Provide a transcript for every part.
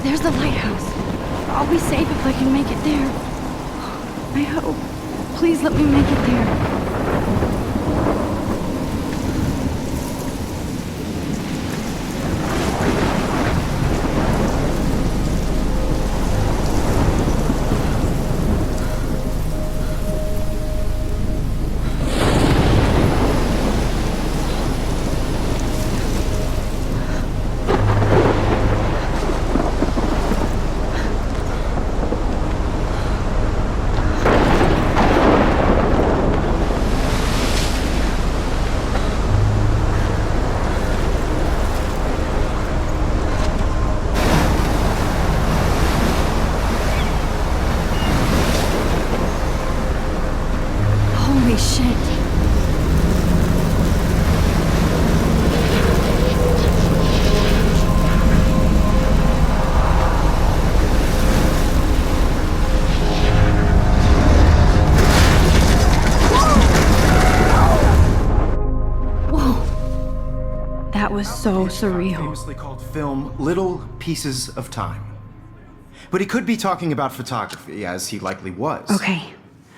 There's the lighthouse. I'll be safe if I can make it there. I hope. Please let me make it there. Holy shit. Whoa. That was so surreal. Famously called film Little Pieces of Time. But he could be talking about photography, as he likely was. Okay.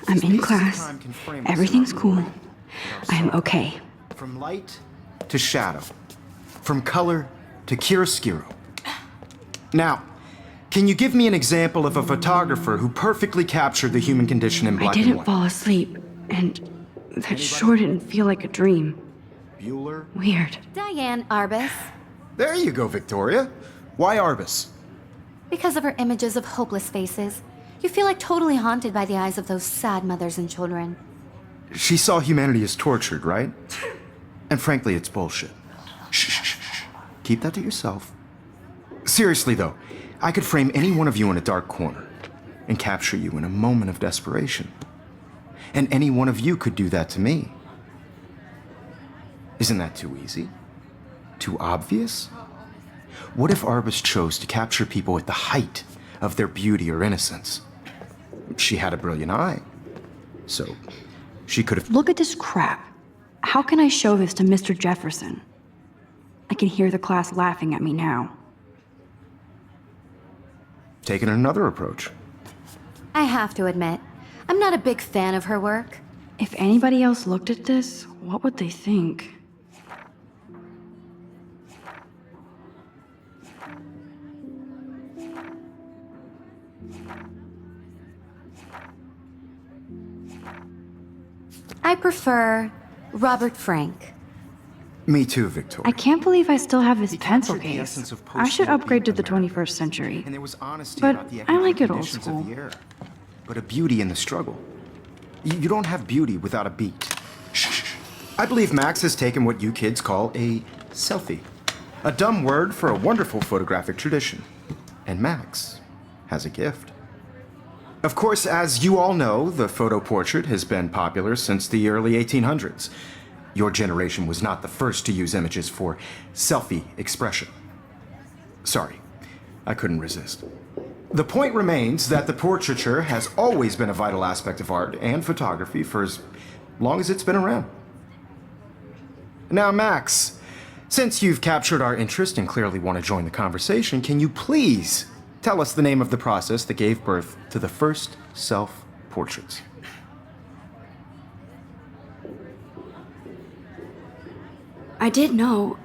I'm in class. Everything's cool. I'm okay. From light to shadow. From color to chiaroscuro. Now, can you give me an example of a photographer who perfectly captured the human condition in black and I didn't white? fall asleep, and that sure didn't feel like a dream. Bueller? Weird. Diane Arbus. There you go, Victoria. Why Arbus? Because of her images of hopeless faces, you feel like totally haunted by the eyes of those sad mothers and children. She saw humanity as tortured, right? And frankly, it's bullshit. Shh, shh, shh, shh. Keep that to yourself. Seriously, though, I could frame any one of you in a dark corner and capture you in a moment of desperation. And any one of you could do that to me. Isn't that too easy? Too obvious? What if Arbus chose to capture people at the height of their beauty or innocence? She had a brilliant eye, so she could have... Look at this crap. How can I show this to Mr. Jefferson? I can hear the class laughing at me now. taken another approach. I have to admit, I'm not a big fan of her work. If anybody else looked at this, what would they think? I prefer Robert Frank. Me too, Victoria. I can't believe I still have this He pencil captured the case. essence of I should post-war upgrade to the America. 21st century. And there was honesty But about the I like it old conditions of school. the era. But a beauty in the struggle. You don't have beauty without a beat. Shh. I believe Max has taken what you kids call a selfie. A dumb word for a wonderful photographic tradition. And Max has a gift. Of course, as you all know, the photo portrait has been popular since the early 1800s. Your generation was not the first to use images for selfie expression. Sorry, I couldn't resist. The point remains that the portraiture has always been a vital aspect of art and photography for as long as it's been around. Now, Max, since you've captured our interest and clearly want to join the conversation, can you please tell us the name of the process that gave birth to the first self-portraits? I did know,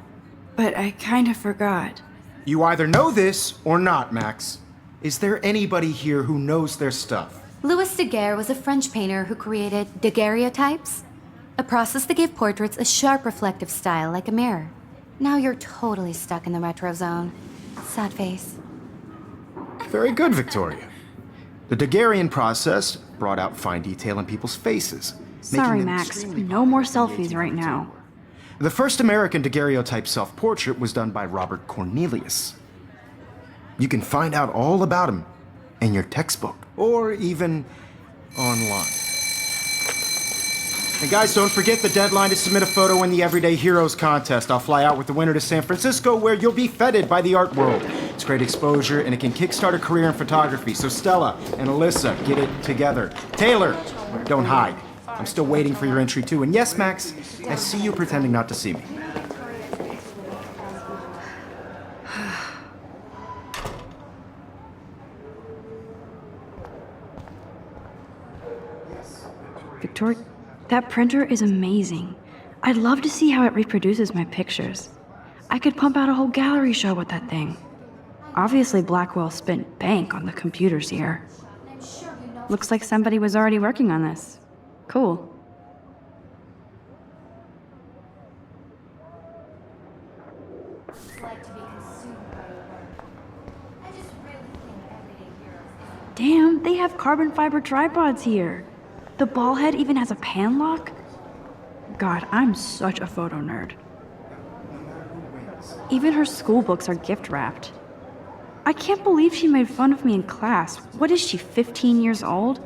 but I kind of forgot. You either know this or not, Max. Is there anybody here who knows their stuff? Louis Daguerre was a French painter who created daguerreotypes, a process that gave portraits a sharp reflective style like a mirror. Now you're totally stuck in the retro zone. Sad face. Very good, Victoria. The Daguerrean process brought out fine detail in people's faces. making Sorry, them Max. extremely No more popular in the selfies right 1800s. now. The first American daguerreotype self-portrait was done by Robert Cornelius. You can find out all about him in your textbook, or even online. And guys, don't forget the deadline to submit a photo in the Everyday Heroes contest. I'll fly out with the winner to San Francisco, where you'll be feted by the art world. It's great exposure, and it can kickstart a career in photography. So Stella and Alyssa, get it together. Taylor, don't hide. I'm still waiting for your entry too. And yes, Max, I see you pretending not to see me. Victoria, that printer is amazing. I'd love to see how it reproduces my pictures. I could pump out a whole gallery show with that thing. Obviously, Blackwell spent bank on the computers here. Looks like somebody was already working on this. Cool. Damn, they have carbon fiber tripods here. The ball head even has a pan lock. God, I'm such a photo nerd. Even her school books are gift wrapped. I can't believe she made fun of me in class. What is she, 15 years old?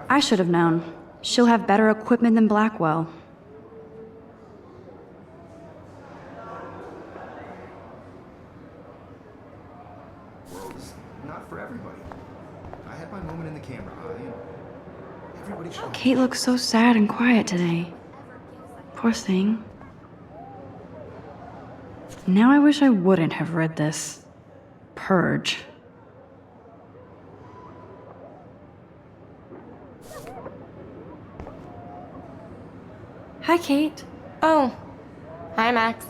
I should have known. She'll have better equipment than Blackwell. World's not for everybody. I had my moment in the camera eye, and everybody should. Kate looks so sad and quiet today. Poor thing. Now I wish I wouldn't have read this. Purge. Hi, Kate. Oh, hi, Max.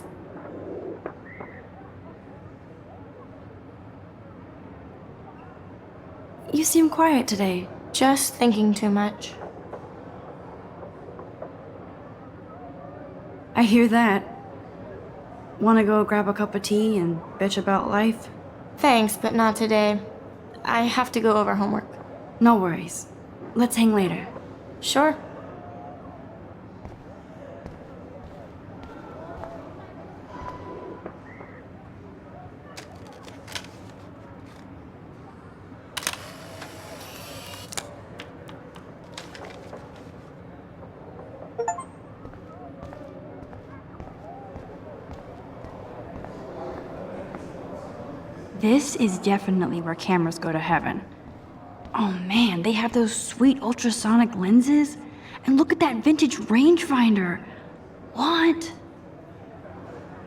You seem quiet today. Just thinking too much. I hear that. Want to go grab a cup of tea and bitch about life? Thanks, but not today. I have to go over homework. No worries. Let's hang later. Sure. This is definitely where cameras go to heaven. Oh man, they have those sweet ultrasonic lenses. And look at that vintage rangefinder. What?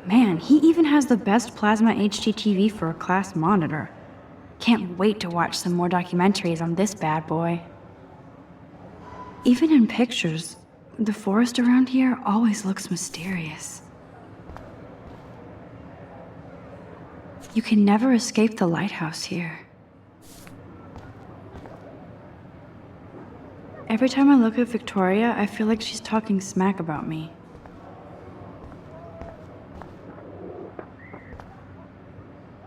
Man, he even has the best plasma HDTV for a class monitor. Can't wait to watch some more documentaries on this bad boy. Even in pictures, the forest around here always looks mysterious. You can never escape the lighthouse here. Every time I look at Victoria, I feel like she's talking smack about me.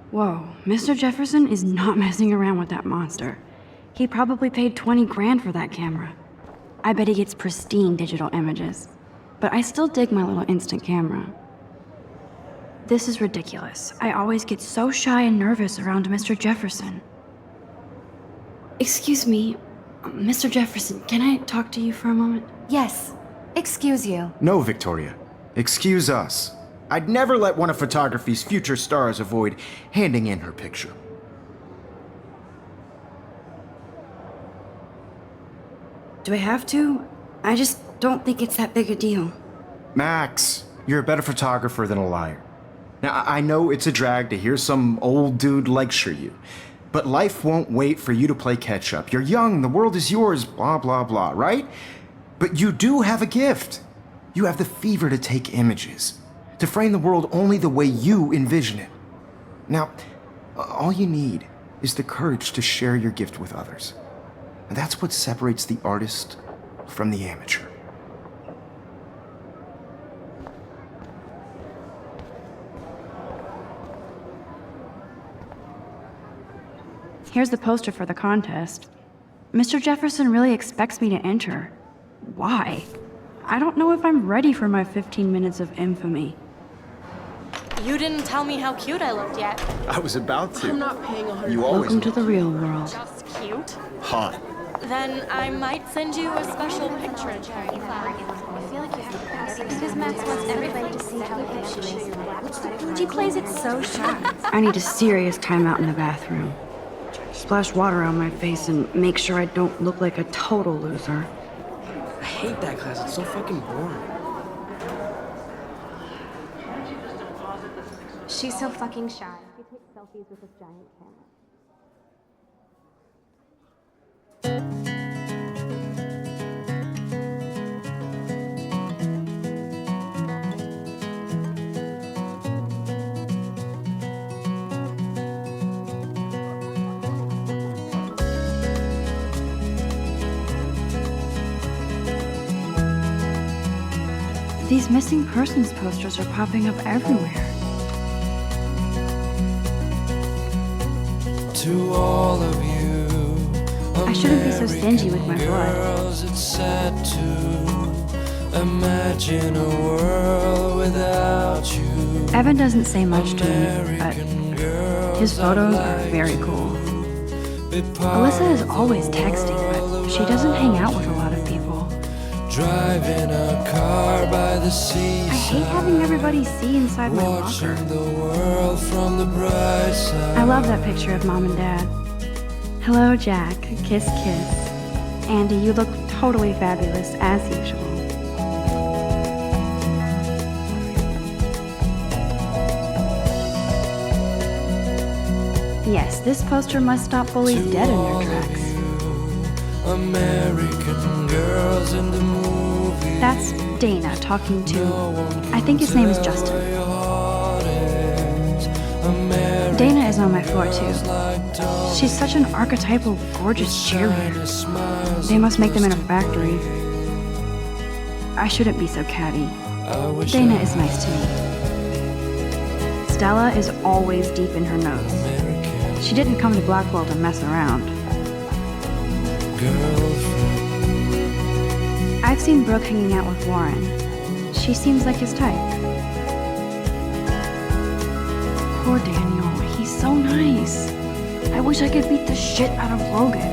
Whoa, Mr. Jefferson is not messing around with that monster. He probably paid 20 grand for that camera. I bet he gets pristine digital images. But I still dig my little instant camera. This is ridiculous. I always get so shy and nervous around Mr. Jefferson. Excuse me, Mr. Jefferson, can I talk to you for a moment? Yes. Excuse you. No, Victoria. Excuse us. I'd never let one of photography's future stars avoid handing in her picture. Do I have to? I just don't think it's that big a deal. Max, you're a better photographer than a liar. Now, I know it's a drag to hear some old dude lecture you, but life won't wait for you to play catch-up. You're young, the world is yours, blah, blah, blah, right? But you do have a gift. You have the fever to take images, to frame the world only the way you envision it. Now, all you need is the courage to share your gift with others. And that's what separates the artist from the amateur. Here's the poster for the contest. Mr. Jefferson really expects me to enter. Why? I don't know if I'm ready for my 15 minutes of infamy. You didn't tell me how cute I looked yet. I was about to. I'm not paying 100. You always Welcome to the real world. Just cute? hot. Then I might send you a special picture in cherry flag. Because Max wants everybody to see how good she is. She plays it so sharp. I need a serious timeout in the bathroom. Splash water on my face and make sure I don't look like a total loser. I hate that class. It's so fucking boring. She's so fucking shy. She takes selfies with this giant camera. These missing persons posters are popping up everywhere. To all of you, I shouldn't be so stingy with my blood. girls, it's sad to imagine a world without you. Evan doesn't say much to me, but his photos are very cool. Alyssa is always texting, but she doesn't hang out with a lot of people. Driving a car by the I seaside, hate having everybody see inside my locker. watching the world from the bright side. I love that picture of Mom and Dad. Hello, Jack. Kiss, kiss. Andy, you look totally fabulous, as usual. Yes, this poster must stop bullies dead in their tracks. American girls in the movies. That's Dana talking to, I think his name is Justin. Dana is on my floor too. She's such an archetypal, gorgeous cheerleader. They must make them in a factory. I shouldn't be so catty. Dana is nice to me. Stella is always deep in her notes. She didn't come to Blackwell to mess around. I've seen Brooke hanging out with Warren. She seems like his type. Poor Daniel, he's so nice. I wish I could beat the shit out of Logan.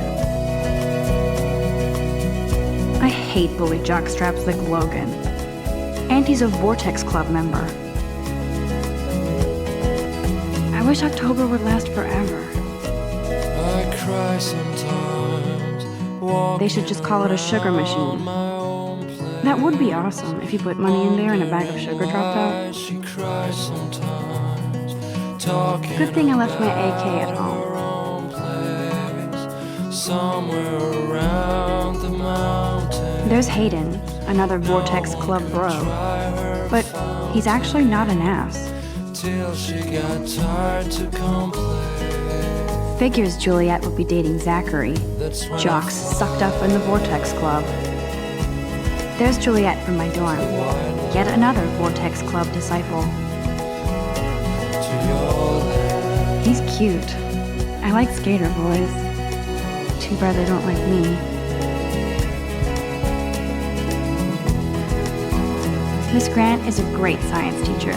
I hate bully jockstraps like Logan. And he's a Vortex Club member. I wish October would last forever. I cry sometimes. They should just call it a sugar machine. That would be awesome if you put money in there and a bag of sugar dropped out. She cries sometimes. Talking Good thing I left my AK at home. somewhere around the mountain. There's Hayden, another Vortex Club bro. But he's actually not an ass. Till she got tired to complain. Figures Juliet would be dating Zachary, jocks sucked up in the Vortex Club. There's Juliet from my dorm, yet another Vortex Club disciple. He's cute. I like skater boys. Too bad they don't like me. Miss Grant is a great science teacher.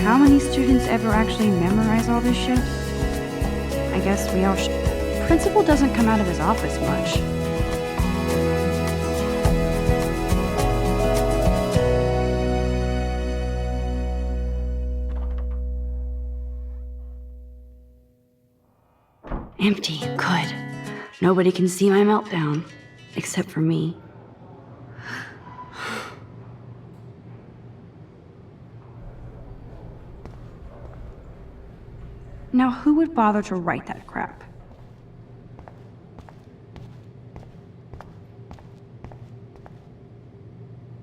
How many students ever actually memorize all this shit? I guess we all Principal doesn't come out of his office much. Empty, good. Nobody can see my meltdown, except for me. Now, who would bother to write that crap?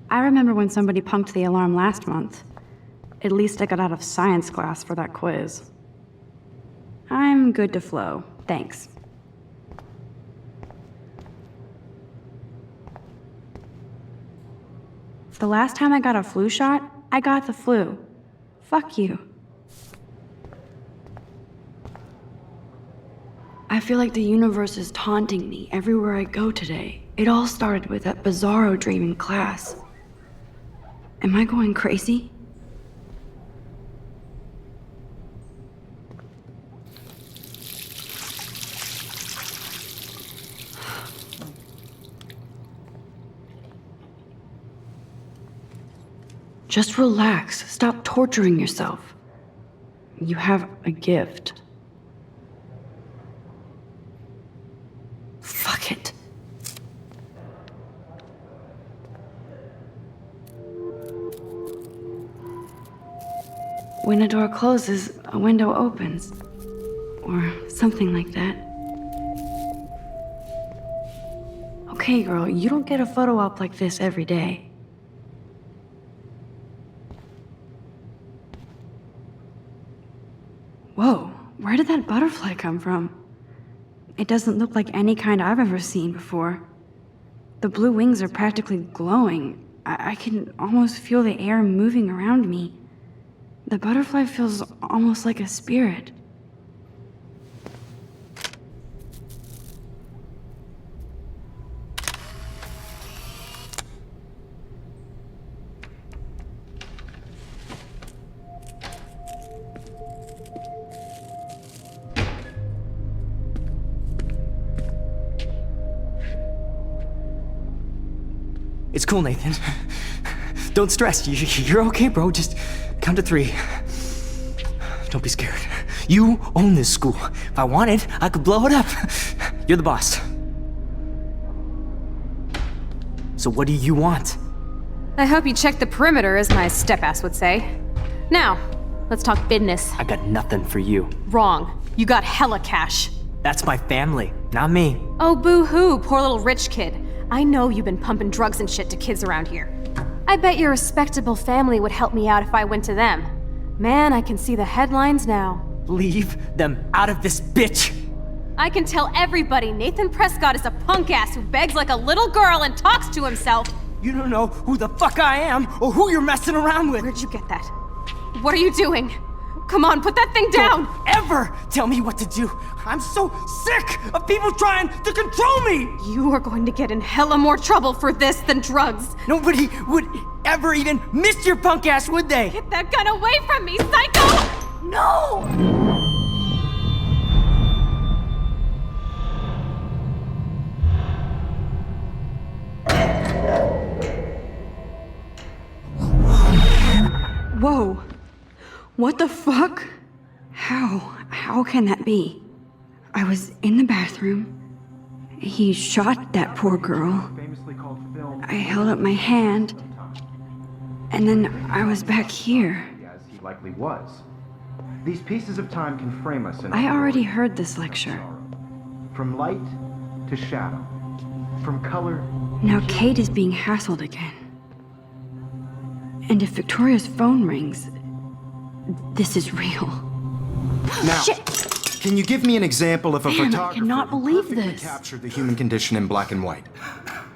I remember when somebody punked the alarm last month. At least I got out of science class for that quiz. I'm good to flow, thanks. The last time I got a flu shot, I got the flu. Fuck you. I feel like the universe is taunting me everywhere I go today. It all started with that bizarro dream in class. Am I going crazy? Just relax. Stop torturing yourself. You have a gift. Fuck it. When a door closes, a window opens. Or something like that. Okay, girl, you don't get a photo op like this every day. Whoa, where did that butterfly come from? It doesn't look like any kind I've ever seen before. The blue wings are practically glowing. I can almost feel the air moving around me. The butterfly feels almost like a spirit. It's cool, Nathan. Don't stress. You're okay, bro. Just count to 3. Don't be scared. You own this school. If I wanted, I could blow it up. You're the boss. So what do you want? I hope you checked the perimeter, as my step-ass would say. Now, let's talk business. I got nothing for you. Wrong. You got hella cash. That's my family, not me. Oh, boo-hoo, poor little rich kid. I know you've been pumping drugs and shit to kids around here. I bet your respectable family would help me out if I went to them. Man, I can see the headlines now. Leave them out of this bitch! I can tell everybody Nathan Prescott is a punk ass who begs like a little girl and talks to himself. You don't know who the fuck I am or who you're messing around with. Where'd you get that? What are you doing? Come on, put that thing down! Don't ever tell me what to do. I'm so sick of people trying to control me! You are going to get in hella more trouble for this than drugs. Nobody would ever even miss your punk ass, would they? Get that gun away from me, psycho! No! Whoa. What the fuck? How can that be? I was in the bathroom. He shot that poor girl. I held up my hand. And then I was back here. As he likely was. These pieces of time can frame us in I already heard this lecture. From light to shadow. From color. Now Kate is being hassled again. And if Victoria's phone rings, this is real. Now, Shit. Can you give me an example of a Man, I photographer cannot who believe perfectly this. captured the human condition in black and white?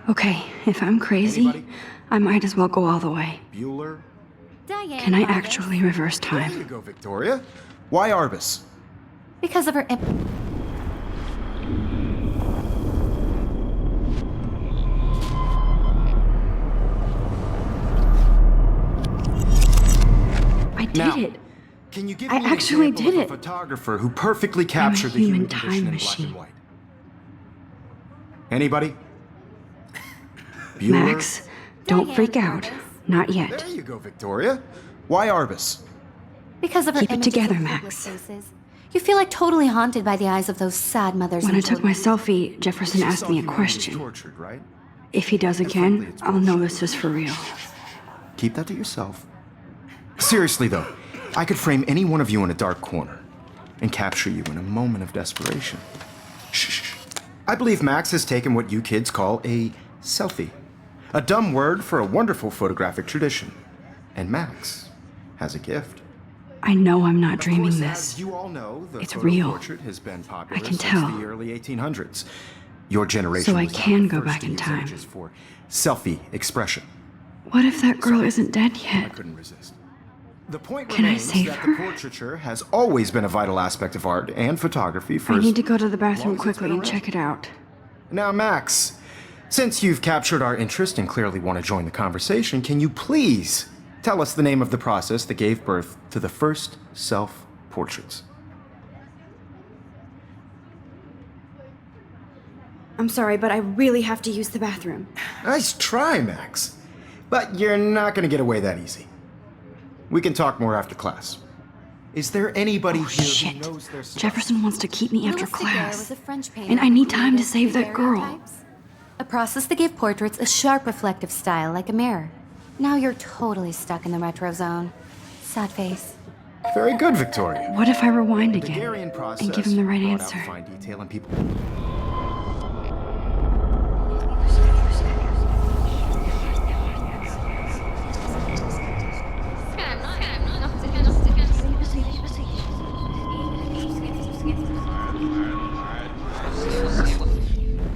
Okay, if I'm crazy, Anybody? I might as well go all the way. Bueller? Diane Can I Arbus. actually reverse There you time? go, Victoria. Why Arbus? Because of her I did Now, it. Can you give I me an actually example did of a it. photographer who perfectly captured the human human time condition in black machine. and white? Anybody? Bueller? Max, don't Diane freak out. Arbus. Not yet. There you go, Victoria. Why Arbus? Because of her Keep it images together, of public Max. places. You feel like totally haunted by the eyes of those sad mothers When I and took my children. selfie, Jefferson She asked saw me a humanity question. Tortured, right? If he does again, I'll know this is for real. Keep that to yourself. Seriously, though, I could frame any one of you in a dark corner and capture you in a moment of desperation. Shh. I believe Max has taken what you kids call a selfie. A dumb word for a wonderful photographic tradition. And Max has a gift. I know I'm not Of dreaming course, this. as you all know, the It's photo real. portrait has been popular I can since tell. the early 1800s. Your generation So I was not can the go first back to in use time. images for selfie expression. What if that girl isn't dead I yet? couldn't resist. The point Can I remains save that her? the portraiture has always been a vital aspect of art and photography for I as need to go to the long bathroom as it's quickly been and around. check it out. Now, Max, since you've captured our interest and clearly want to join the conversation, can you please tell us the name of the process that gave birth to the first self-portraits? I'm sorry, but I really have to use the bathroom. Nice try, Max. But you're not going to get away that easy. We can talk more after class. Is there anybody Oh, here shit. who knows their stuff? Jefferson wants to keep me after Louis Daguerre class. was a French painter And I who need time to created save that girl. daguerreotypes, a process that gave portraits a sharp reflective style like a mirror. Now you're totally stuck in the retro zone. Sad face. Very good, Victoria. What if I rewind The again Daguerrean process and give him the right brought out answer? fine detail in people.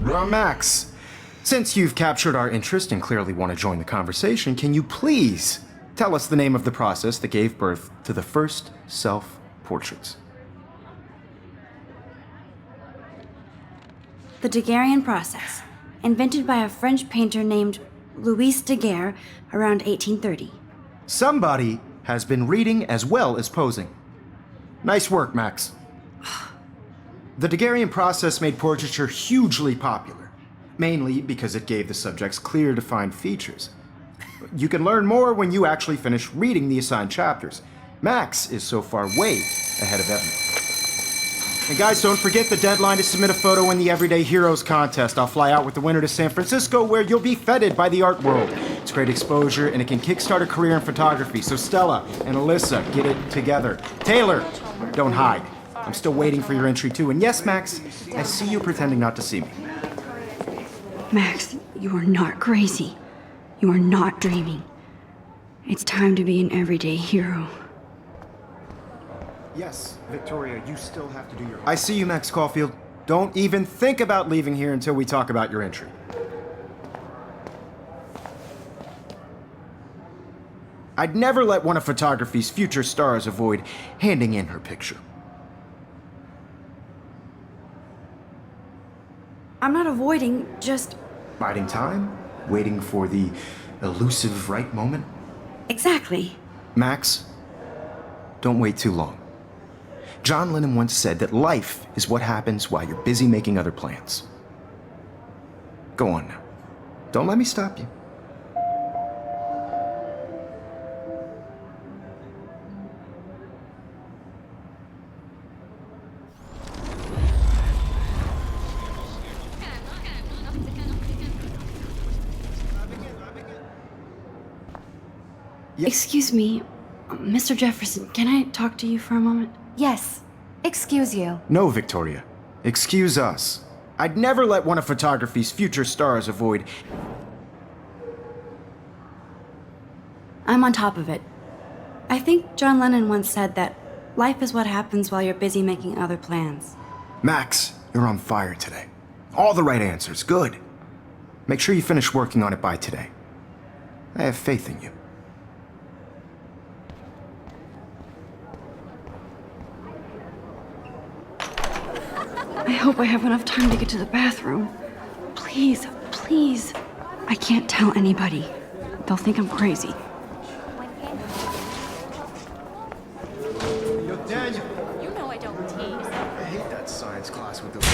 Now, Max, Since you've captured our interest and clearly want to join the conversation, can you please tell us the name of the process that gave birth to the first self-portraits? The Daguerrean process, invented by a French painter named Louis Daguerre around 1830. Somebody has been reading as well as posing. Nice work, Max. The Daguerrean process made portraiture hugely popular, mainly because it gave the subjects clear, defined features. You can learn more when you actually finish reading the assigned chapters. Max is so far way ahead of everyone. And guys, don't forget the deadline to submit a photo in the Everyday Heroes contest. I'll fly out with the winner to San Francisco, where you'll be feted by the art world. It's great exposure, and it can kickstart a career in photography. So Stella and Alyssa, get it together. Taylor, don't hide. I'm still waiting for your entry too. And yes, Max, I see you pretending not to see me. Max, you are not crazy. You are not dreaming. It's time to be an everyday hero. Yes, Victoria, you still have to do your... I see you, Max Caulfield. Don't even think about leaving here until we talk about your entry. I'd never let one of photography's future stars avoid handing in her picture. I'm not avoiding, just... Biding time? Waiting for the elusive right moment? Exactly. Max, don't wait too long. John Lennon once said that life is what happens while you're busy making other plans. Go on now. Don't let me stop you. Excuse me, Mr. Jefferson, can I talk to you for a moment? Yes. Excuse you. No, Victoria. Excuse us. I'd never let one of photography's future stars avoid... I'm on top of it. I think John Lennon once said that life is what happens while you're busy making other plans. Max, you're on fire today. All the right answers. Good. Make sure you finish working on it by today. I have faith in you. I hope I have enough time to get to the bathroom. Please, please. I can't tell anybody. They'll think I'm crazy. Yo, Daniel. You know I don't tease. I hate that science class with the...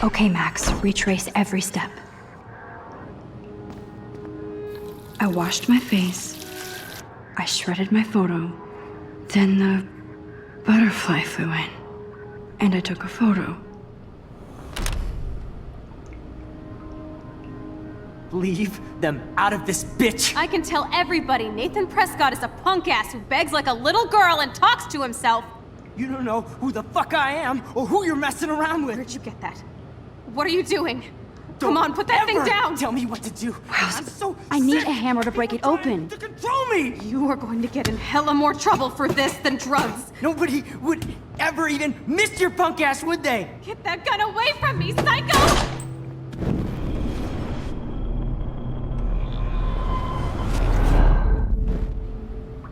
Okay, Max, retrace every step. I washed my face. I shredded my photo. Then the butterfly flew in. And I took a photo. Leave them out of this bitch! I can tell everybody Nathan Prescott is a punk ass who begs like a little girl and talks to himself. You don't know who the fuck I am or who you're messing around with. Where'd you get that? What are you doing? Come on, put that thing down! Tell me what to do. I'm so I need sick a hammer to break it open. to control me! You are going to get in hella more trouble for this than drugs. Nobody would ever even miss your punk ass, would they? Get that gun away from me, psycho!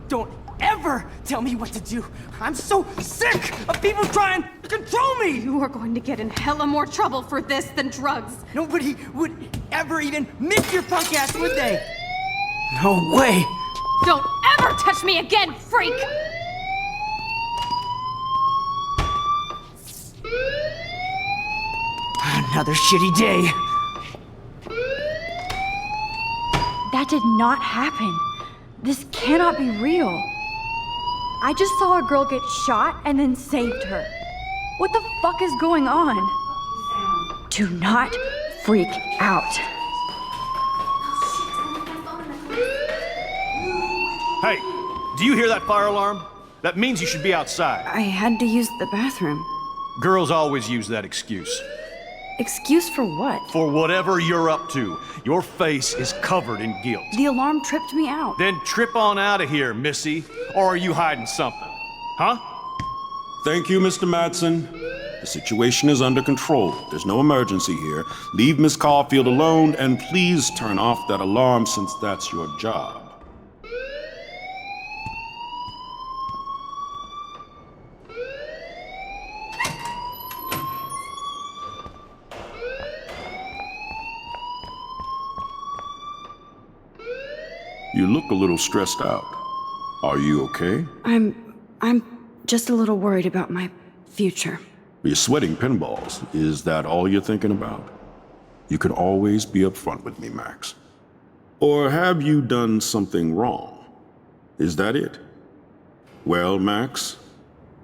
Don't ever tell me what to do. I'm so sick of people trying to control me! You are going to get in hella more trouble for this than drugs. Nobody would ever even miss your punk ass, would they? No way! Don't ever touch me again, freak! Another shitty day. That did not happen. This cannot be real. I just saw a girl get shot and then saved her. What the fuck is going on? Do not freak out. Hey, do you hear that fire alarm? That means you should be outside. I had to use the bathroom. Girls always use that excuse. Excuse for what? For whatever you're up to, your face is covered in guilt. The alarm tripped me out. Then trip on out of here, missy. Or are you hiding something? Huh? Thank you, Mr. Madsen. The situation is under control. There's no emergency here. Leave Miss Caulfield alone, and please turn off that alarm since that's your job. You look a little stressed out. Are you okay? I'm just a little worried about my future. You're sweating pinballs. Is that all you're thinking about? You can always be upfront with me, Max. Or have you done something wrong? Is that it? Well, Max,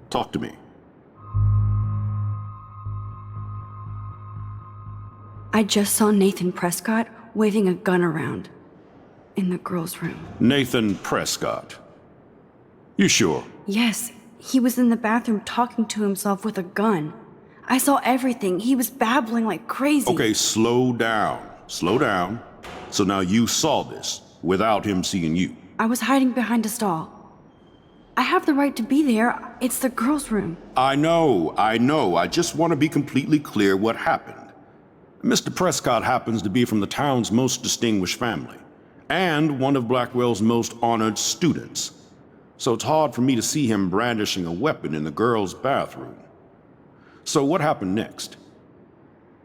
talk to me. I just saw Nathan Prescott waving a gun around in the girls' room. Nathan Prescott. You sure? Yes, he was in the bathroom talking to himself with a gun. I saw everything. He was babbling like crazy. Okay, slow down. Slow down. So now you saw this without him seeing you. I was hiding behind a stall. I have the right to be there. It's the girls' room. I know. I just want to be completely clear what happened. Mr. Prescott happens to be from the town's most distinguished family, and one of Blackwell's most honored students. So it's hard for me to see him brandishing a weapon in the girls' bathroom. So what happened next?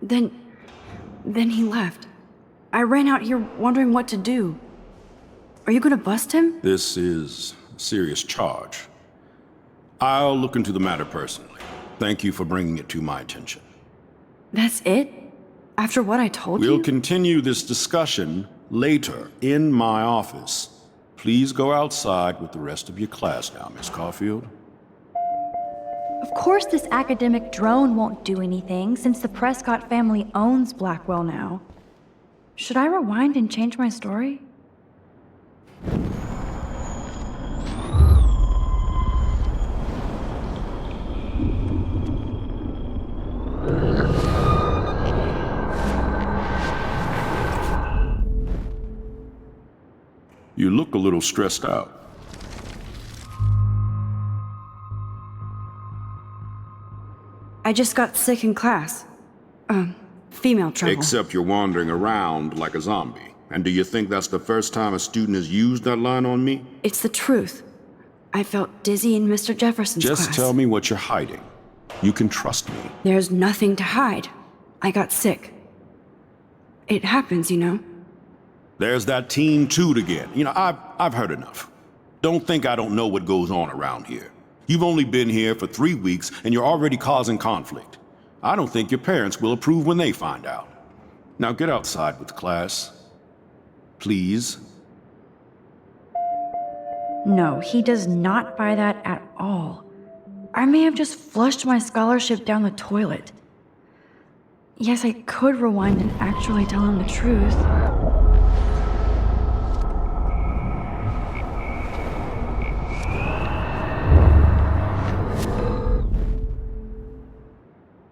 Then he left. I ran out here wondering what to do. Are you gonna bust him? This is a serious charge. I'll look into the matter personally. Thank you for bringing it to my attention. That's it? After what I told you? We'll continue this discussion later in my office. Please go outside with the rest of your class now, Miss Caulfield. Of course this academic drone won't do anything since the Prescott family owns Blackwell now. Should I rewind and change my story? You look a little stressed out. I just got sick in class. Female trouble. Except you're wandering around like a zombie. And do you think that's the first time a student has used that line on me? It's the truth. I felt dizzy in Mr. Jefferson's class. Just tell me what you're hiding. You can trust me. There's nothing to hide. I got sick. It happens, you know. There's that teen toot again. You know, I've heard enough. Don't think I don't know what goes on around here. You've only been here for 3 weeks and you're already causing conflict. I don't think your parents will approve when they find out. Now get outside with class. Please. No, he does not buy that at all. I may have just flushed my scholarship down the toilet. Yes, I could rewind and actually tell him the truth.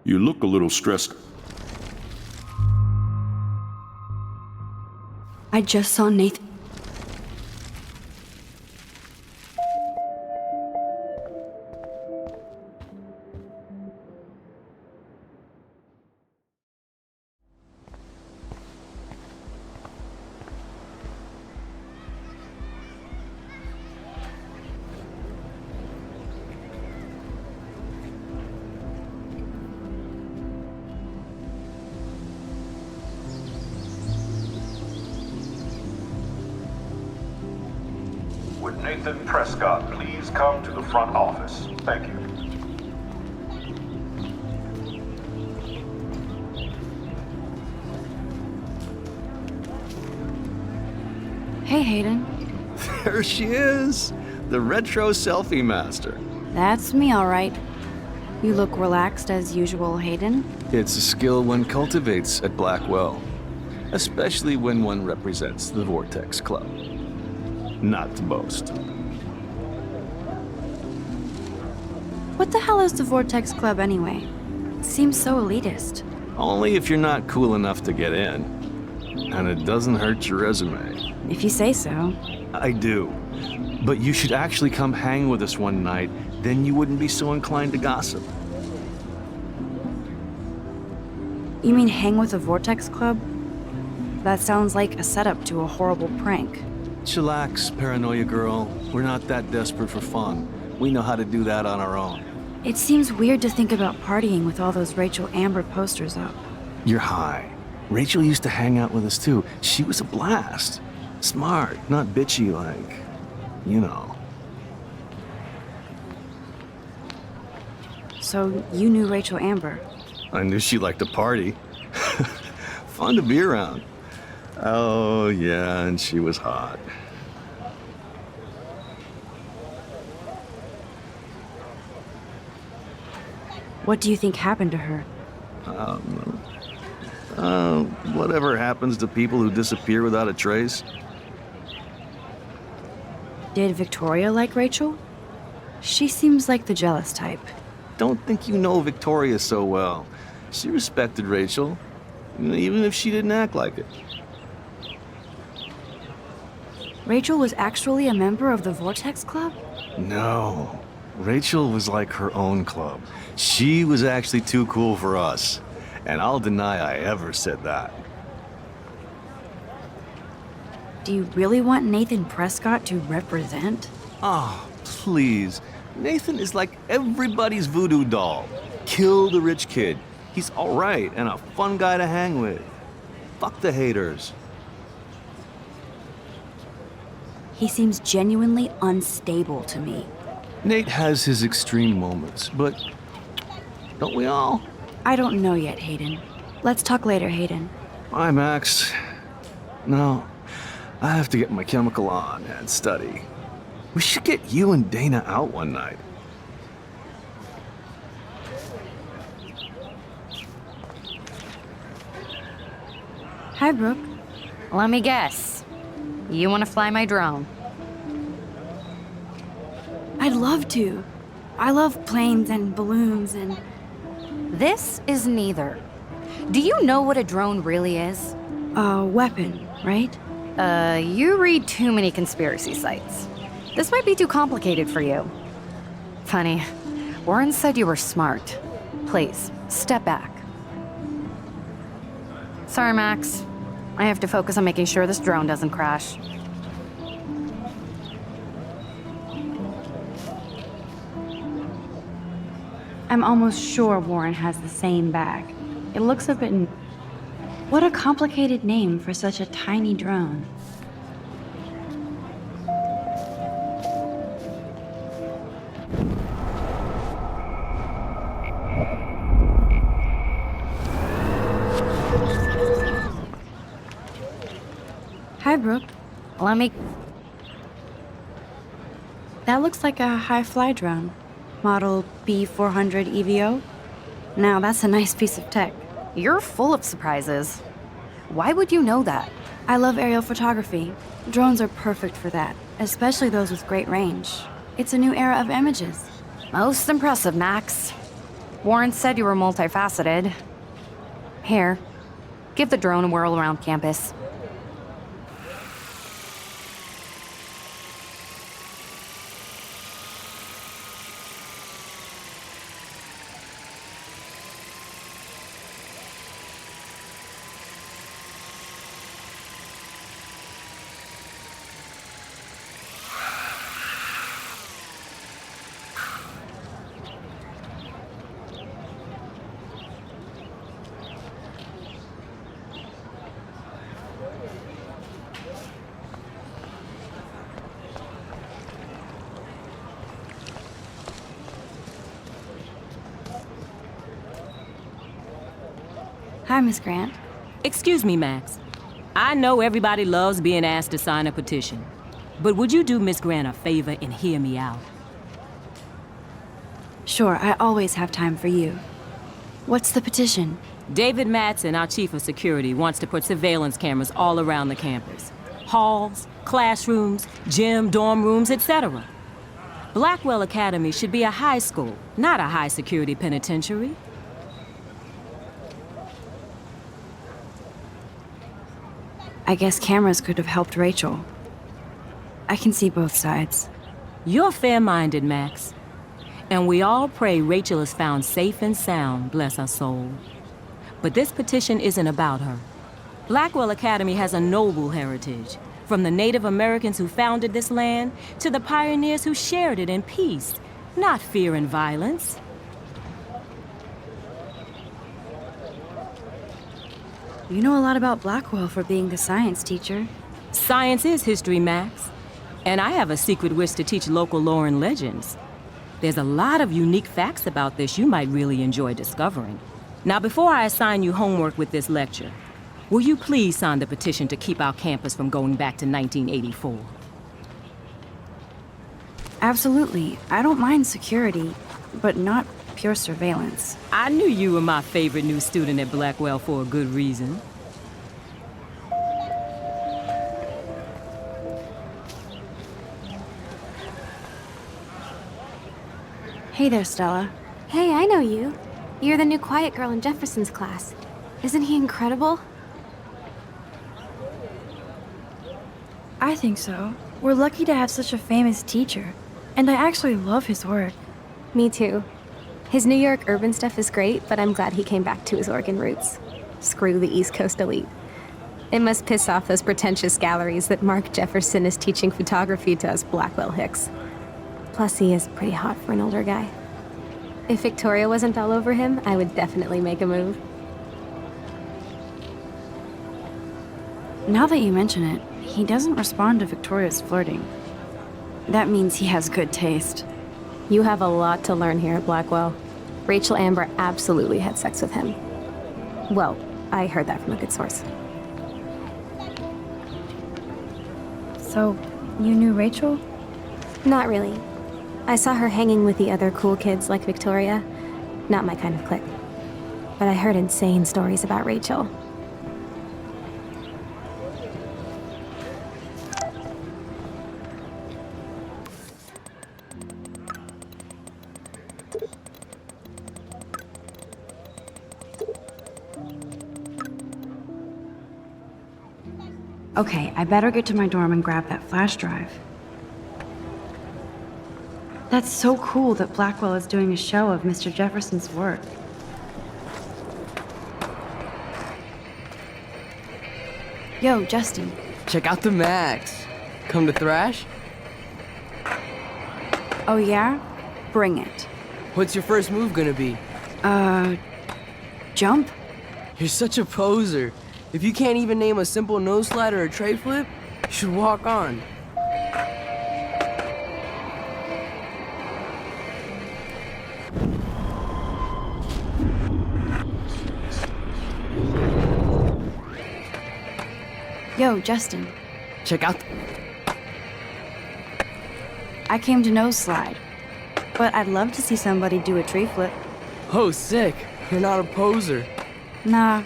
You look a little stressed. I just saw Nathan. Would Nathan Prescott please come to the front office? Thank you. Hey, Hayden. There she is, the retro selfie master. That's me, all right. You look relaxed as usual, Hayden. It's a skill one cultivates at Blackwell, especially when one represents the Vortex Club. Not to boast. What the hell is the Vortex Club anyway? It seems so elitist. Only if you're not cool enough to get in. And it doesn't hurt your resume. If you say so. I do. But you should actually come hang with us one night, then you wouldn't be so inclined to gossip. You mean hang with the Vortex Club? That sounds like a setup to a horrible prank. Chillax, paranoia girl. We're not that desperate for fun. We know how to do that on our own. It seems weird to think about partying with all those Rachel Amber posters up. You're high. Rachel used to hang out with us too. She was a blast. Smart, not bitchy like, you know. So you knew Rachel Amber? I knew she liked to party. Fun to be around. Oh, yeah, and she was hot. What do you think happened to her? Whatever happens to people who disappear without a trace. Did Victoria like Rachel? She seems like the jealous type. Don't think you know Victoria so well. She respected Rachel, even if she didn't act like it. Rachel was actually a member of the Vortex Club? No. Rachel was like her own club. She was actually too cool for us. And I'll deny I ever said that. Do you really want Nathan Prescott to represent? Oh, please. Nathan is like everybody's voodoo doll. Kill the rich kid. He's all right and a fun guy to hang with. Fuck the haters. He seems genuinely unstable to me. Nate has his extreme moments, but don't we all? I don't know yet, Hayden. Let's talk later, Hayden. Bye, Max. No, I have to get my chemical on and study. We should get you and Dana out one night. Hi, Brooke. Let me guess. You want to fly my drone? I'd love to. I love planes and balloons and... This is neither. Do you know what a drone really is? A weapon, right? You read too many conspiracy sites. This might be too complicated for you. Funny, Warren said you were smart. Please, step back. Sorry, Max. I have to focus on making sure this drone doesn't crash. I'm almost sure Warren has the same bag. It looks a bit... What a complicated name for such a tiny drone. Hi, Brooke. Let me... That looks like a high-fly drone. Model B400 EVO. Now, that's a nice piece of tech. You're full of surprises. Why would you know that? I love aerial photography. Drones are perfect for that, especially those with great range. It's a new era of images. Most impressive, Max. Warren said you were multifaceted. Here, give the drone a whirl around campus. Hi, Miss Grant. Excuse me, Max. I know everybody loves being asked to sign a petition, but would you do Miss Grant a favor and hear me out? Sure, I always have time for you. What's the petition? David Matson, our chief of security, wants to put surveillance cameras all around the campus. Halls, classrooms, gym, dorm rooms, etc. Blackwell Academy should be a high school, not a high-security penitentiary. I guess cameras could have helped Rachel. I can see both sides. You're fair-minded, Max. And we all pray Rachel is found safe and sound, bless her soul. But this petition isn't about her. Blackwell Academy has a noble heritage, from the Native Americans who founded this land to the pioneers who shared it in peace, not fear and violence. You know a lot about Blackwell for being the science teacher. Science is history, Max. And I have a secret wish to teach local lore and legends. There's a lot of unique facts about this you might really enjoy discovering. Now, before I assign you homework with this lecture, will you please sign the petition to keep our campus from going back to 1984? Absolutely. I don't mind security, but not pure surveillance. I knew you were my favorite new student at Blackwell for a good reason. Hey there, Stella. Hey, I know you. You're the new quiet girl in Jefferson's class. Isn't he incredible? I think so. We're lucky to have such a famous teacher, and I actually love his work. Me too. His New York urban stuff is great, but I'm glad he came back to his Oregon roots. Screw the East Coast elite. It must piss off those pretentious galleries that Mark Jefferson is teaching photography to us Blackwell hicks. Plus, he is pretty hot for an older guy. If Victoria wasn't all over him, I would definitely make a move. Now that you mention it, he doesn't respond to Victoria's flirting. That means he has good taste. You have a lot to learn here at Blackwell. Rachel Amber absolutely had sex with him. Well, I heard that from a good source. So, you knew Rachel? Not really. I saw her hanging with the other cool kids like Victoria. Not my kind of clique. But I heard insane stories about Rachel. Okay, I better get to my dorm and grab that flash drive. That's so cool that Blackwell is doing a show of Mr. Jefferson's work. Yo, Justin. Check out the Max. Come to thrash? Oh yeah? Bring it. What's your first move gonna be? Jump? You're such a poser. If you can't even name a simple nose slide or a tray flip, you should walk on. Yo, Justin. Check out I came to nose slide, but I'd love to see somebody do a tree flip. Oh, sick. You're not a poser. Nah,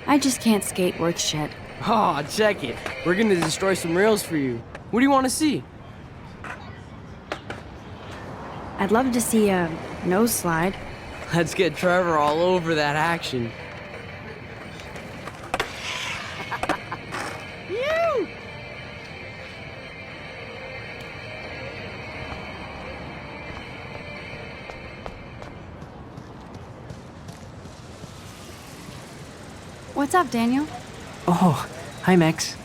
I just can't skate worth shit. Aw, check it. We're gonna destroy some rails for you. What do you want to see? I'd love to see a nose slide. Let's get Trevor all over that action. What's up, Daniel? Oh, hi, Max.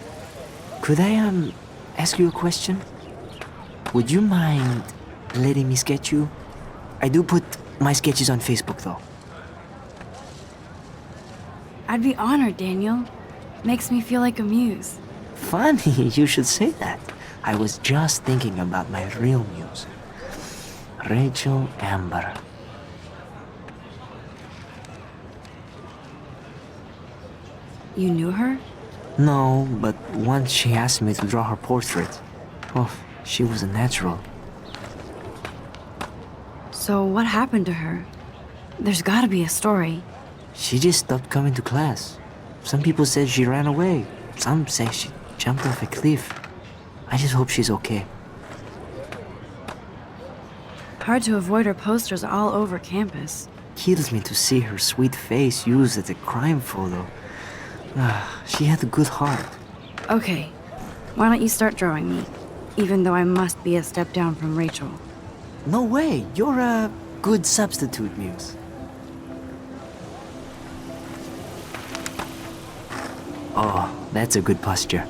Could I, ask you a question? Would you mind letting me sketch you? I do put my sketches on Facebook, though. I'd be honored, Daniel. Makes me feel like a muse. Funny, you should say that. I was just thinking about my real muse. Rachel Amber. You knew her? No, but once she asked me to draw her portrait. Oh, she was a natural. So what happened to her? There's gotta be a story. She just stopped coming to class. Some people said she ran away. Some say she jumped off a cliff. I just hope she's okay. Hard to avoid her posters all over campus. Kills me to see her sweet face used as a crime photo. She had a good heart. Okay, why don't you start drawing me? Even though I must be a step down from Rachel. No way, you're a good substitute, Muse. Oh, that's a good posture.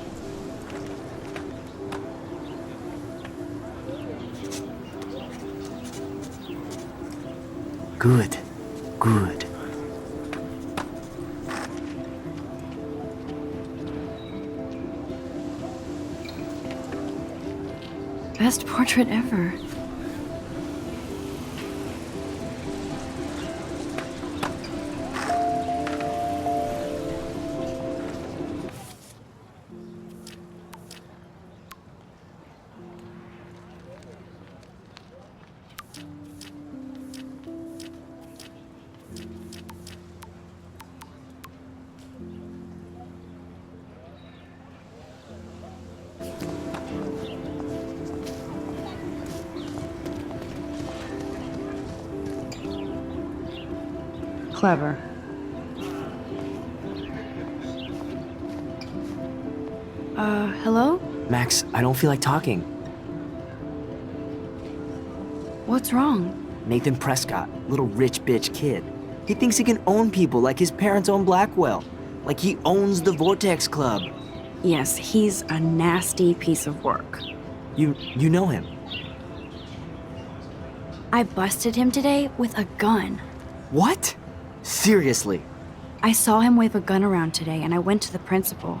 Good, good. Best portrait ever. Clever. Hello? Max, I don't feel like talking. What's wrong? Nathan Prescott, little rich bitch kid. He thinks he can own people like his parents own Blackwell. Like he owns the Vortex Club. Yes, he's a nasty piece of work. You know him? I busted him today with a gun. What? Seriously? I saw him wave a gun around today and I went to the principal.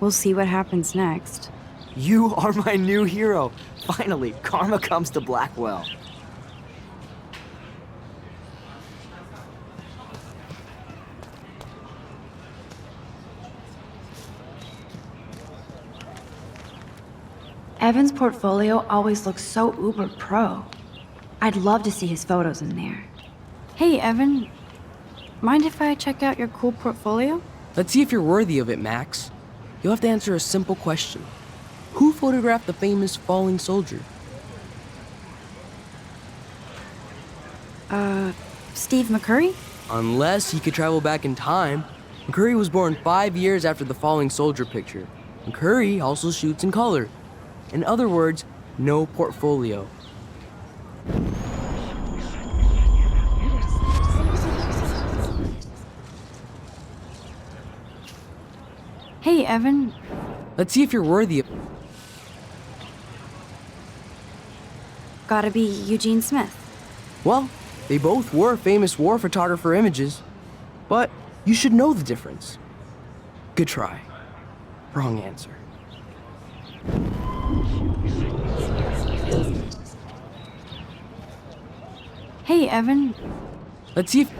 We'll see what happens next. You are my new hero. Finally, karma comes to Blackwell. Evan's portfolio always looks so uber pro. I'd love to see his photos in there. Hey, Evan. Mind if I check out your cool portfolio? Let's see if you're worthy of it, Max. You'll have to answer a simple question. Who photographed the famous falling soldier? Steve McCurry? Unless he could travel back in time. McCurry was born 5 years after the falling soldier picture. McCurry also shoots in color. In other words, no portfolio. Hey, Evan. Let's see if you're worthy of... Gotta be Eugene Smith. Well, they both were famous war photographer images. But you should know the difference. Good try. Wrong answer. Hey, Evan. Let's see if...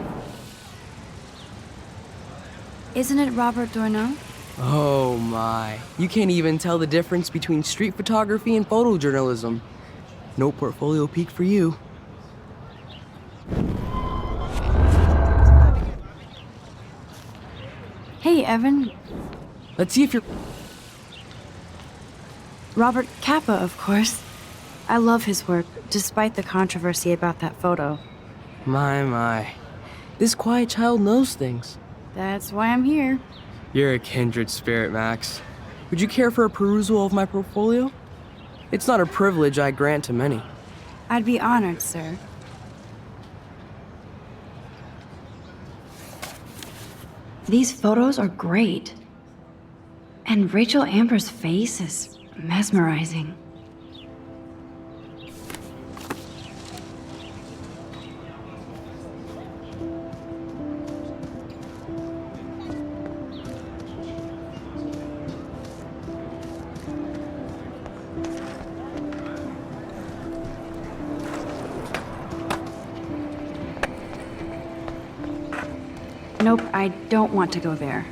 Isn't it Robert Doisneau? Oh my. You can't even tell the difference between street photography and photojournalism. No portfolio peak for you. Hey, Evan. Let's see if you're... Robert Capa, of course. I love his work, despite the controversy about that photo. My. This quiet child knows things. That's why I'm here. You're a kindred spirit, Max. Would you care for a perusal of my portfolio? It's not a privilege I grant to many. I'd be honored, sir. These photos are great. And Rachel Amber's face is mesmerizing. Nope, I don't want to go there.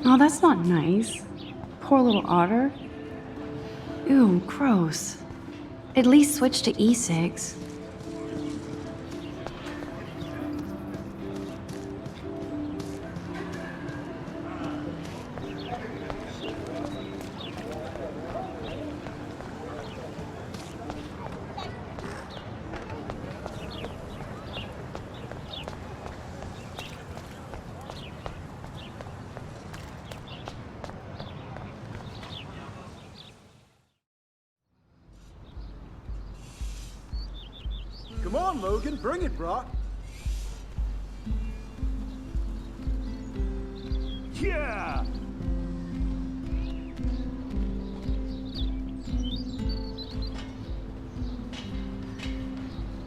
Oh, that's not nice. Poor little otter. Ew, gross. At least switch to e-cigs. on, Logan, bring it, bro. Yeah!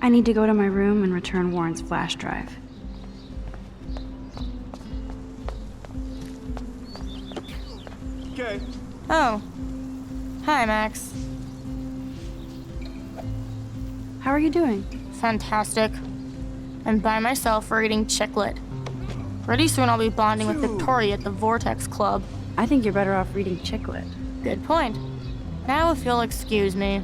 I need to go to my room and return Warren's flash drive. Okay. Oh. Hi, Max. How are you doing? Fantastic. I'm by myself reading chick lit. Pretty soon I'll be bonding with Victoria at the Vortex Club. I think you're better off reading chick lit. Good point. Now if you'll excuse me.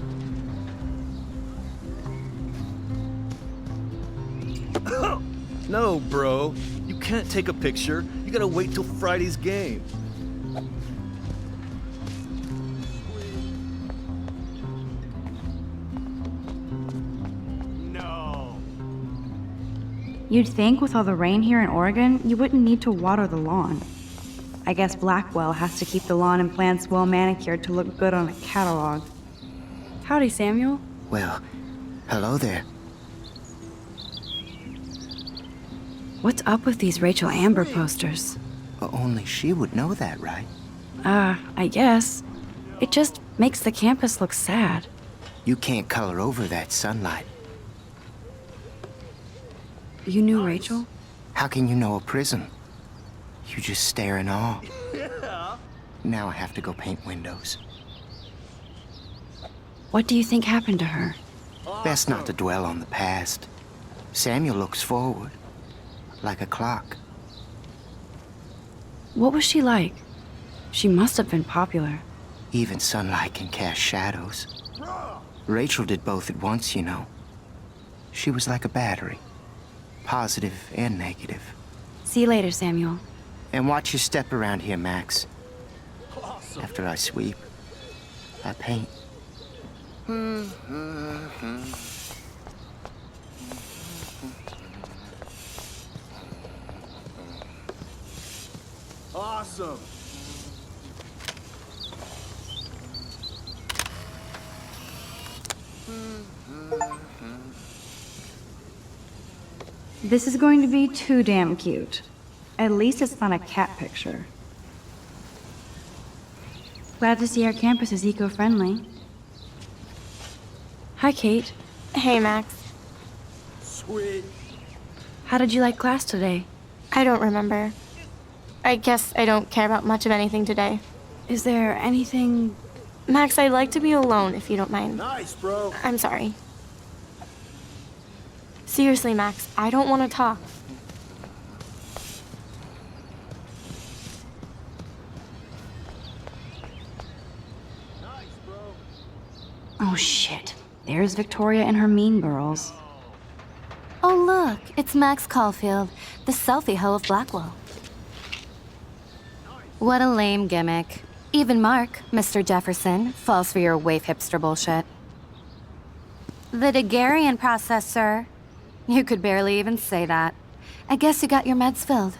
No, bro. You can't take a picture. You gotta wait till Friday's game. No. You'd think with all the rain here in Oregon, you wouldn't need to water the lawn. I guess Blackwell has to keep the lawn and plants well manicured to look good on a catalog. Howdy, Samuel. Well, hello there. What's up with these Rachel Amber posters? Only she would know that, right? I guess. It just makes the campus look sad. You can't color over that sunlight. You knew Rachel? How can you know a prism? You just stare in awe. Yeah. Now I have to go paint windows. What do you think happened to her? Best not to dwell on the past. Samuel looks forward, like a clock. What was she like? She must have been popular. Even sunlight can cast shadows. Rachel did both at once, you know. She was like a battery, positive and negative. See you later, Samuel. And watch your step around here, Max. Awesome. After I sweep, I paint. Awesome. This is going to be too damn cute. At least it's not a cat picture. Glad to see our campus is eco-friendly. Hi, Kate. Hey, Max. Sweet. How did you like class today? I don't remember. I guess I don't care about much of anything today. Is there anything... Max, I'd like to be alone if you don't mind. Nice, bro. I'm sorry. Seriously, Max, I don't want to talk. Oh, shit. There's Victoria and her mean girls. Oh, look, it's Max Caulfield, the selfie hoe of Blackwell. What a lame gimmick. Even Mark, Mr. Jefferson, falls for your waif hipster bullshit. The Daguerrean process, sir. You could barely even say that. I guess you got your meds filled.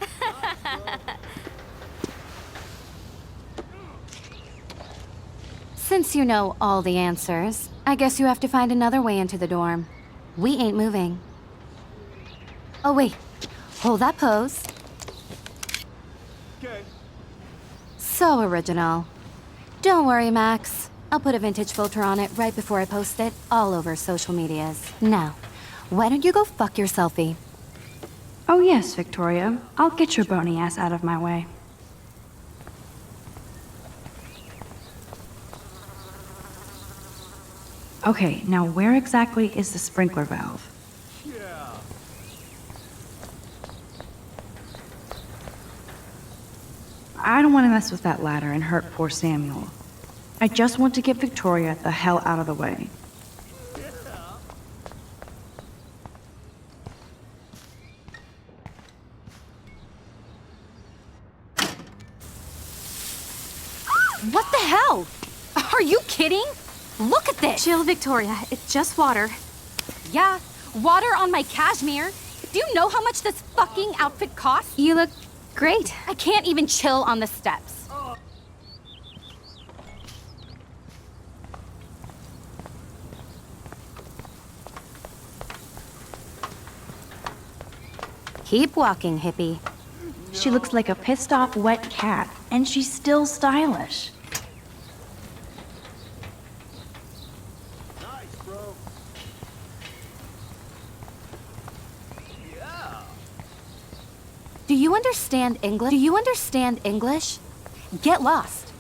Since you know all the answers, I guess you have to find another way into the dorm. We ain't moving. Oh, wait. Hold that pose. Okay. So original. Don't worry, Max. I'll put a vintage filter on it right before I post it all over social medias. Now, why don't you go fuck your selfie? Oh yes, Victoria. I'll get your bony ass out of my way. Okay, now where exactly is the sprinkler valve? Yeah. I don't want to mess with that ladder and hurt poor Samuel. I just want to get Victoria the hell out of the way. What the hell? Are you kidding? Look at this! Chill, Victoria. It's just water. Yeah, water on my cashmere. Do you know how much this fucking outfit costs? You look great. I can't even chill on the steps. Keep walking, hippie. She looks like a pissed off wet cat, and she's still stylish. Nice, bro. Do you understand English? Do you understand English? Get lost.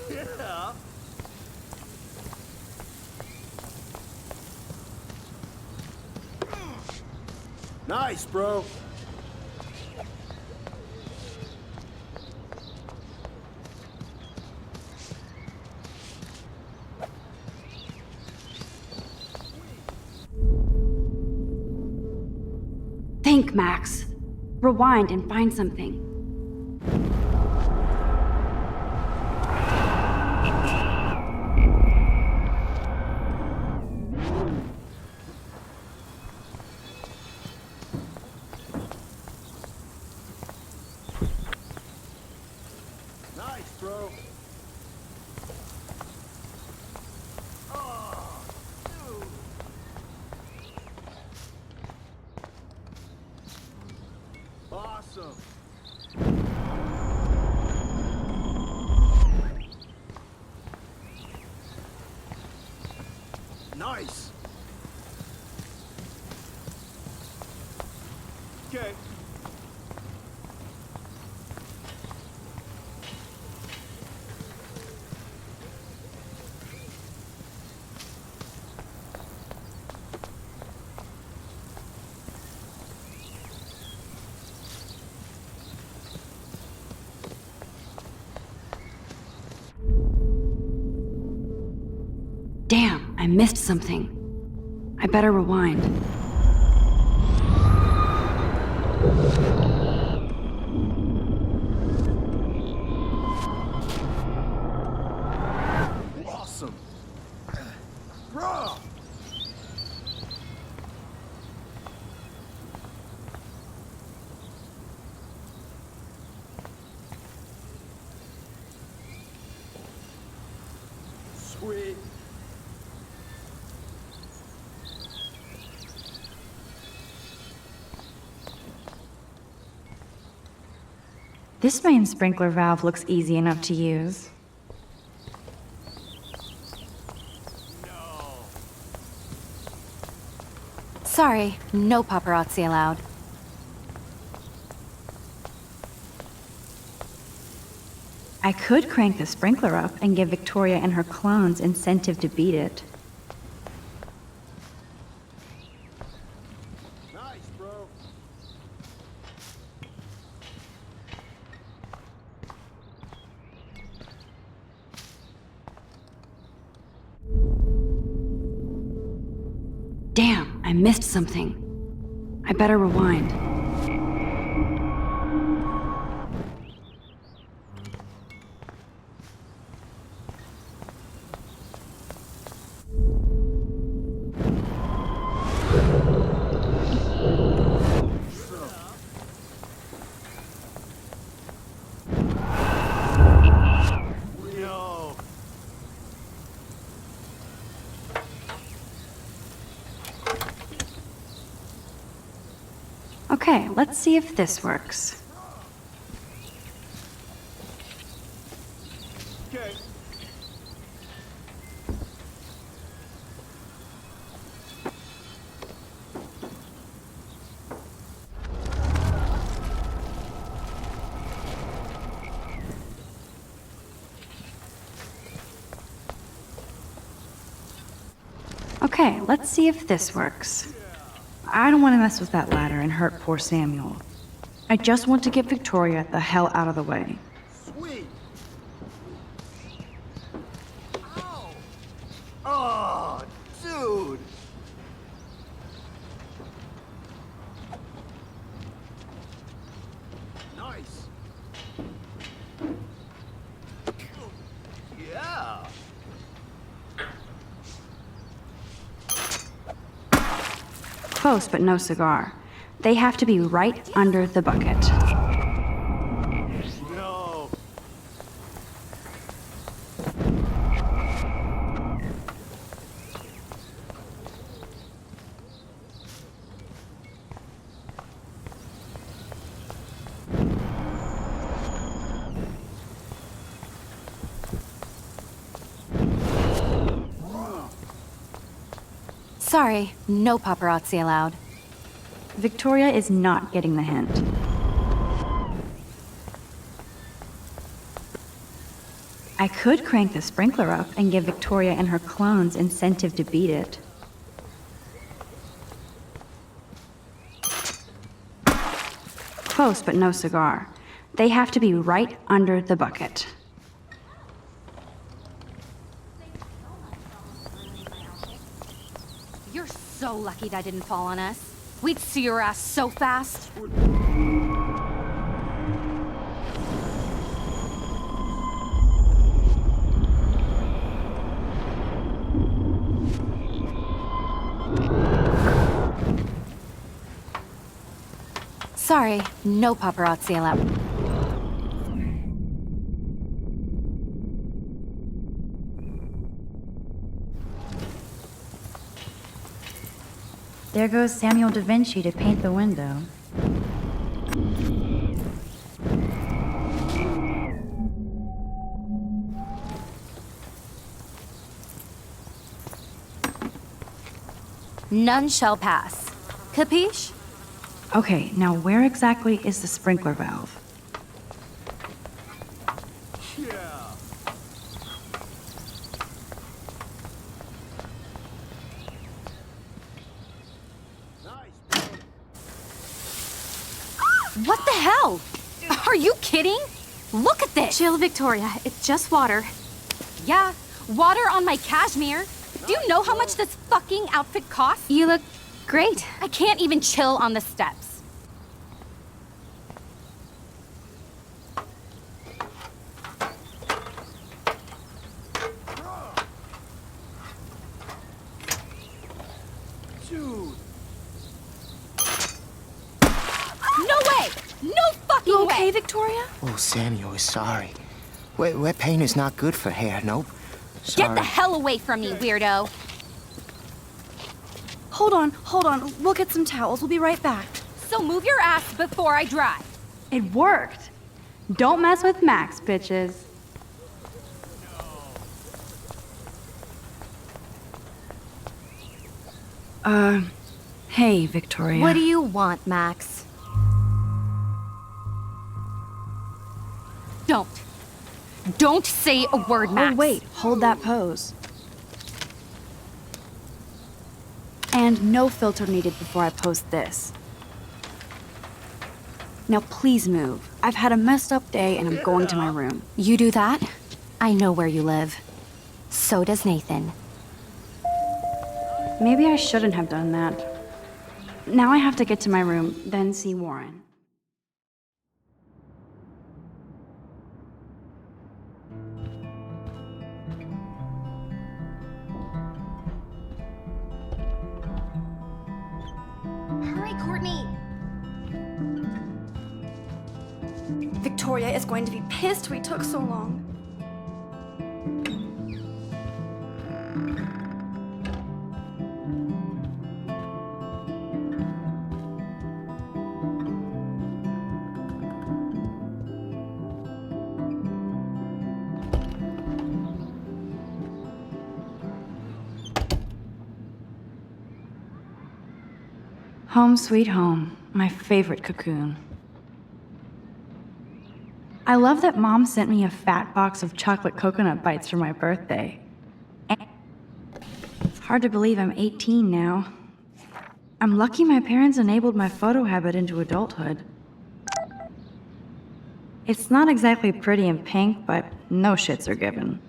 Yeah. Nice, bro. Think, Max. Rewind and find something. Nice, bro. Oh, dude. Awesome. Nice. Okay. Damn, I missed something. I better rewind. Awesome. Bro. Sweet. This main sprinkler valve looks easy enough to use. Sorry, no paparazzi allowed. I could crank the sprinkler up and give Victoria and her clones incentive to beat it. Nice, bro. Damn, I missed something. I better rewind. Yo. Okay, let's see if this works. Okay. Okay, let's see if this works. I don't want to mess with that ladder and hurt poor Samuel. I just want to get Victoria the hell out of the way. Sweet. Ow. Oh, dude. Nice. Yeah. Close, but no cigar. They have to be right under the bucket. No. Sorry, no paparazzi allowed. Victoria is not getting the hint. I could crank the sprinkler up and give Victoria and her clones incentive to beat it. Close, but no cigar. They have to be right under the bucket. You're so lucky that didn't fall on us. We'd see your ass so fast. Sorry, no paparazzi allowed. There goes Samuel da Vinci to paint the window. None shall pass. Capiche? Okay, now where exactly is the sprinkler valve? What the hell? Are you kidding? Look at this! Chill, Victoria. It's just water. Yeah, water on my cashmere. Do you know how much this fucking outfit costs? You look great. I can't even chill on the steps. Dude. No way! No fucking You way! okay, Victoria? Oh, Samuel is sorry. Wet paint is not good for hair, nope. Sorry. Get the hell away from me, weirdo! Hold on. We'll get some towels. We'll be right back. So move your ass before I dry. It worked! Don't mess with Max, bitches. Hey, Victoria. What do you want, Max? Don't say a word, Max. Oh, wait. Hold that pose. And no filter needed before I post this. Now please move. I've had a messed up day and I'm going to my room. You do that? I know where you live. So does Nathan. Maybe I shouldn't have done that. Now I have to get to my room, then see Warren. Hurry, Courtney! Victoria is going to be pissed we took so long. Home sweet home, my favorite cocoon. I love that Mom sent me a fat box of chocolate coconut bites for my birthday. It's hard to believe I'm 18 now. I'm lucky my parents enabled my photo habit into adulthood. It's not exactly pretty and pink, but no shits are given.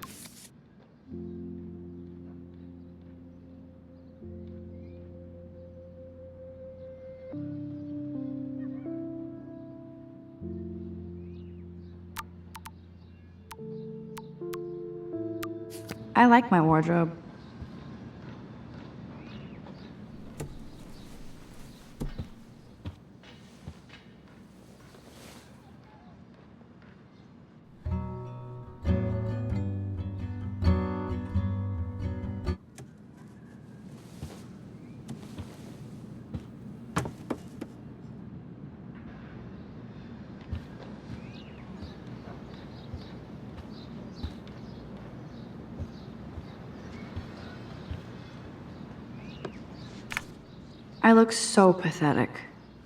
I like my wardrobe. I look so pathetic.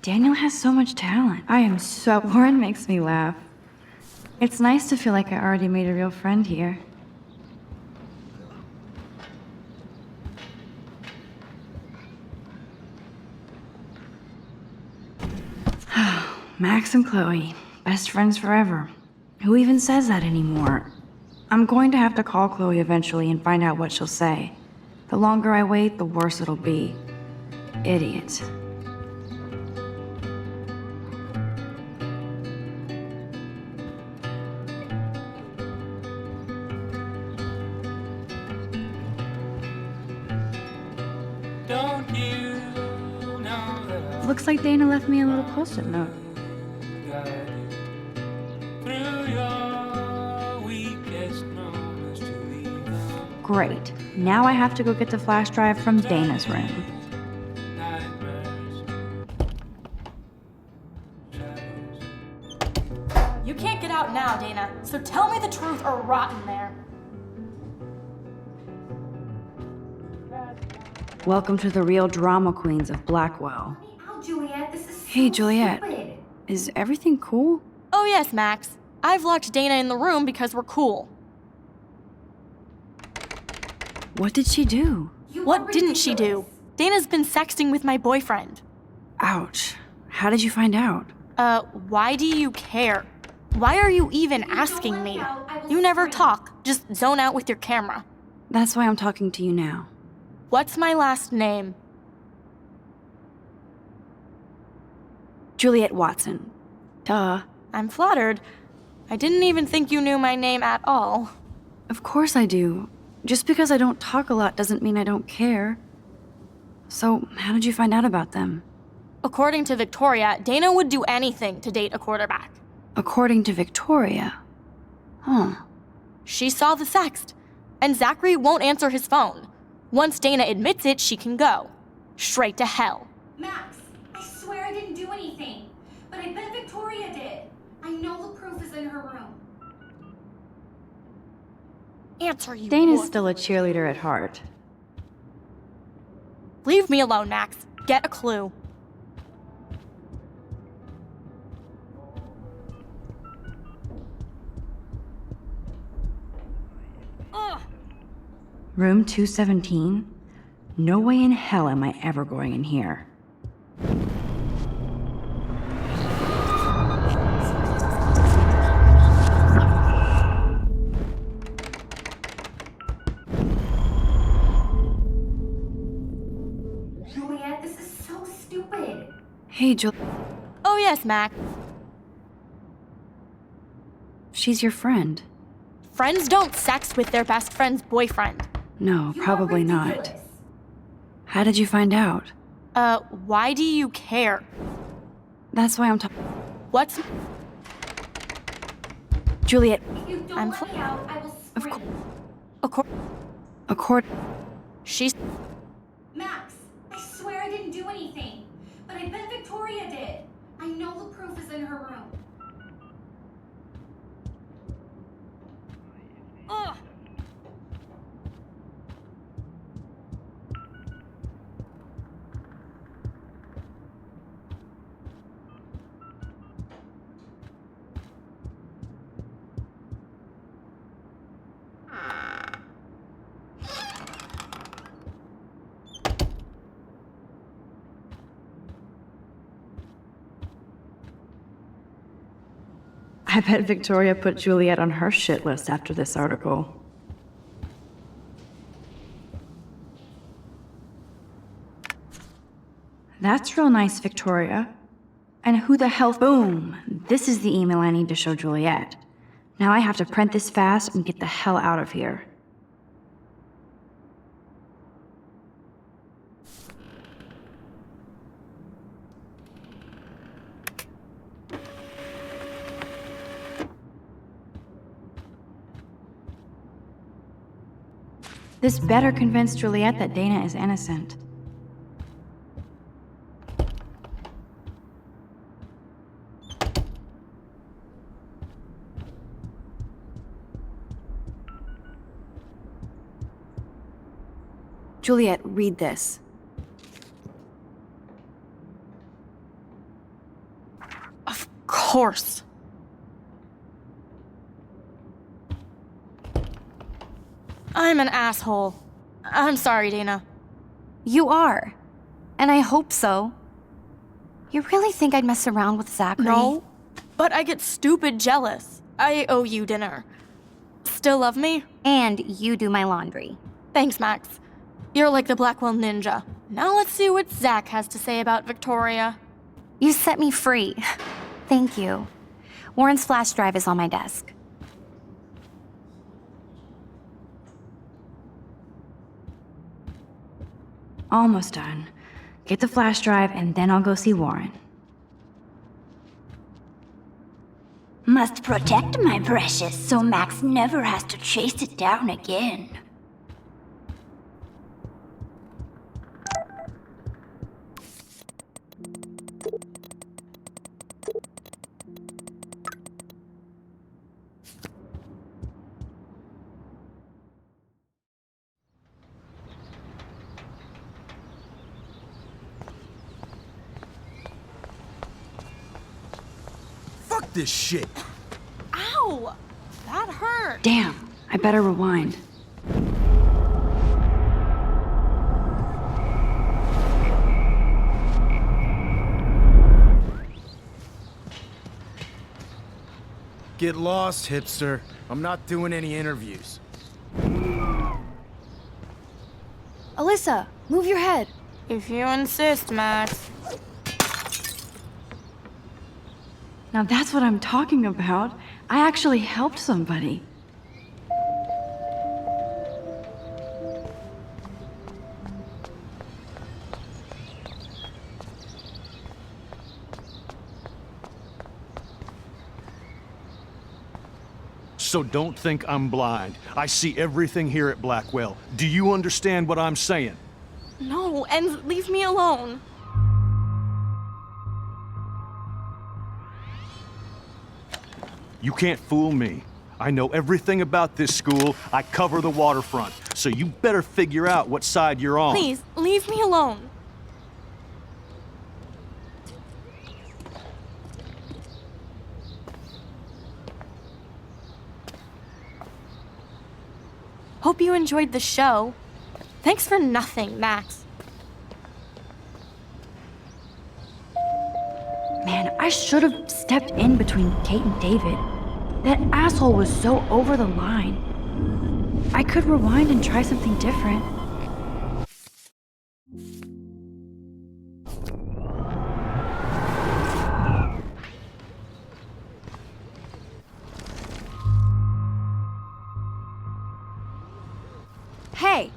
Daniel has so much talent. Warren makes me laugh. It's nice to feel like I already made a real friend here. Max and Chloe, best friends forever. Who even says that anymore? I'm going to have to call Chloe eventually and find out what she'll say. The longer I wait, the worse it'll be. Idiot. Don't you know that Looks like Dana left me a little post-it note. through your weakest moments to leave them Great. Now I have to go get the flash drive from Dana's room. nightmares, You can't get out now, Dana, so tell me the truth or rot in there. Welcome to the real drama queens of Blackwell. Oh, Juliet, this is Hey, so Juliet. stupid. Is everything cool? Oh yes, Max. I've locked Dana in the room because we're cool. What did she do? What didn't she do? Dana's been sexting with my boyfriend. Ouch. How did you find out? Why do you care? Why are you even asking me? You never talk, just zone out with your camera. That's why I'm talking to you now. What's my last name? Juliet Watson. Duh. I'm flattered. I didn't even think you knew my name at all. Of course I do. Just because I don't talk a lot doesn't mean I don't care. So, how did you find out about them? According to Victoria, Dana would do anything to date a quarterback. According to Victoria. Huh. She saw the sext, and Zachary won't answer his phone. Once Dana admits it, she can go. Straight to hell. Max, I swear I didn't do anything. But I bet Victoria did. I know the proof is in her room. Answer, you Dana's would. still a cheerleader at heart. Leave me alone, Max. Get a clue. Ugh. Room 217? No way in hell am I ever going in here. Juliet, this is so stupid. Hey, Juliet. Oh yes, Max. She's your friend. Friends don't sex with their best friend's boyfriend. No, probably not. How did you find out? Why do you care? That's why I'm talking. What's... Juliet. If you don't I'm let me out, I will Of scream. Accord. She's... Max, I swear I didn't do anything. But I bet Victoria did. I know the proof is in her room. Ugh. I bet Victoria put Juliet on her shit list after this article. That's real nice, Victoria. And who the hell— Boom! This is the email I need to show Juliet. Now I have to print this fast and get the hell out of here. This better convince Juliet that Dana is innocent. Juliet, read this. course. I'm an asshole. I'm sorry, Dana. You are. And I hope so. You really think I'd mess around with Zachary? No, but I get stupid jealous. I owe you dinner. Still love me? And you do my laundry. Thanks, Max. You're like the Blackwell Ninja. Now let's see what Zach has to say about Victoria. You set me free. Thank you. Warren's flash drive is on my desk. Almost done. Get the flash drive and then I'll go see Warren. Must protect my precious so Max never has to chase it down again. Fuck this shit! Ow! That hurt! Damn, I better rewind. Get lost, hipster. I'm not doing any interviews. Alyssa, move your head. If you insist, Max. Now that's what I'm talking about. I actually helped somebody. So don't think I'm blind. I see everything here at Blackwell. Do you understand what I'm saying? No, and leave me alone. You can't fool me. I know everything about this school. I cover the waterfront. So you better figure out what side you're on. Please, leave me alone. Hope you enjoyed the show. Thanks for nothing, Max. Man, I should have stepped in between Kate and David. That asshole was so over the line. I could rewind and try something different. Hey,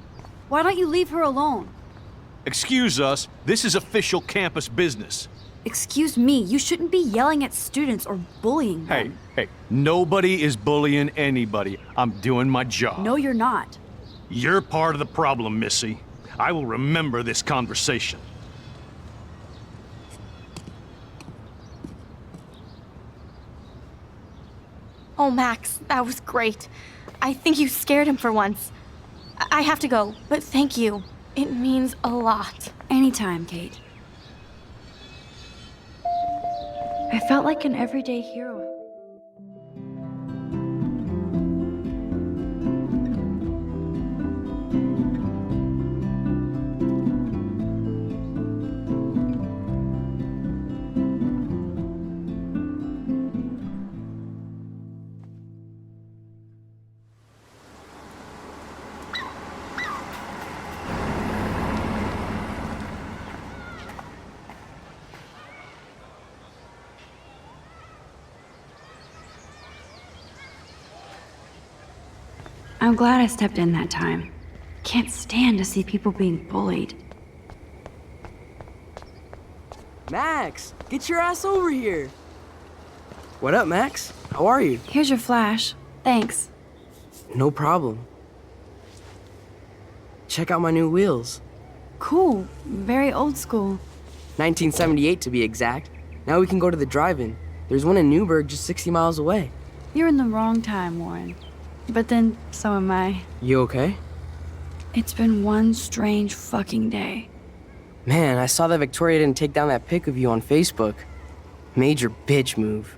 why don't you leave her alone? Excuse us, this is official campus business. Excuse me, you shouldn't be yelling at students or bullying them. Hey, nobody is bullying anybody. I'm doing my job. No, you're not. You're part of the problem, Missy. I will remember this conversation. Oh, Max, that was great. I think you scared him for once. I have to go, but thank you. It means a lot. Anytime, Kate. I felt like an everyday hero. I'm glad I stepped in that time. Can't stand to see people being bullied. Max, get your ass over here. What up, Max? How are you? Here's your flash. Thanks. No problem. Check out my new wheels. Cool. Very old school. 1978 to be exact. Now we can go to the drive-in. There's one in Newburgh just 60 miles away. You're in the wrong time, Warren. But then, so am I. You okay? It's been one strange fucking day. Man, I saw that Victoria didn't take down that pic of you on Facebook. Major bitch move.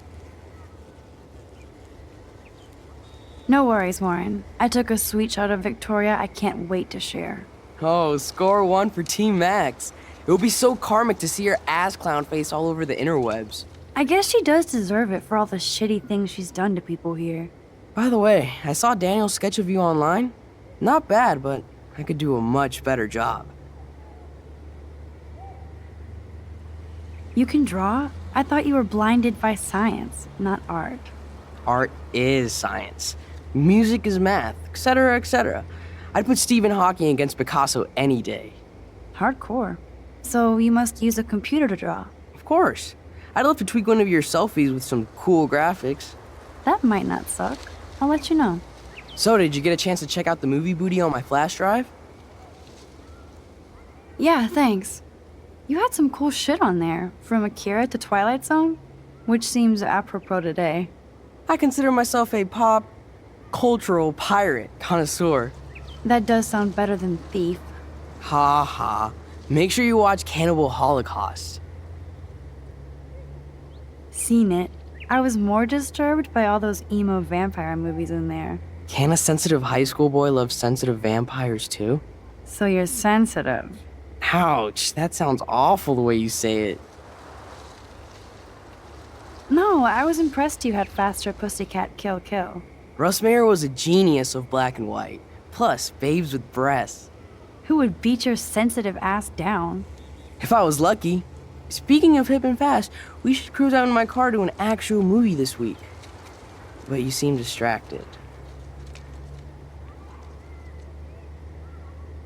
No worries, Warren. I took a sweet shot of Victoria I can't wait to share. Oh, score 1 for Team Max. It would be so karmic to see her ass clown face all over the interwebs. I guess she does deserve it for all the shitty things she's done to people here. By the way, I saw Daniel's sketch of you online. Not bad, but I could do a much better job. You can draw? I thought you were blinded by science, not art. Art is science. Music is math, etc., etc. I'd put Stephen Hawking against Picasso any day. Hardcore. So you must use a computer to draw. Of course. I'd love to tweak one of your selfies with some cool graphics. That might not suck. I'll let you know. So, did you get a chance to check out the movie booty on my flash drive? Yeah, thanks. You had some cool shit on there, from Akira to Twilight Zone, which seems apropos today. I consider myself a pop cultural pirate connoisseur. That does sound better than thief. Ha ha. Make sure you watch Cannibal Holocaust. Seen it. I was more disturbed by all those emo vampire movies in there. Can a sensitive high school boy love sensitive vampires too? So you're sensitive. Ouch, that sounds awful the way you say it. No, I was impressed you had faster Pussycat Kill Kill. Russ Meyer was a genius of black and white. Plus, babes with breasts. Who would beat your sensitive ass down? If I was lucky. Speaking of hip and fast, we should cruise out in my car to an actual movie this week. But you seem distracted.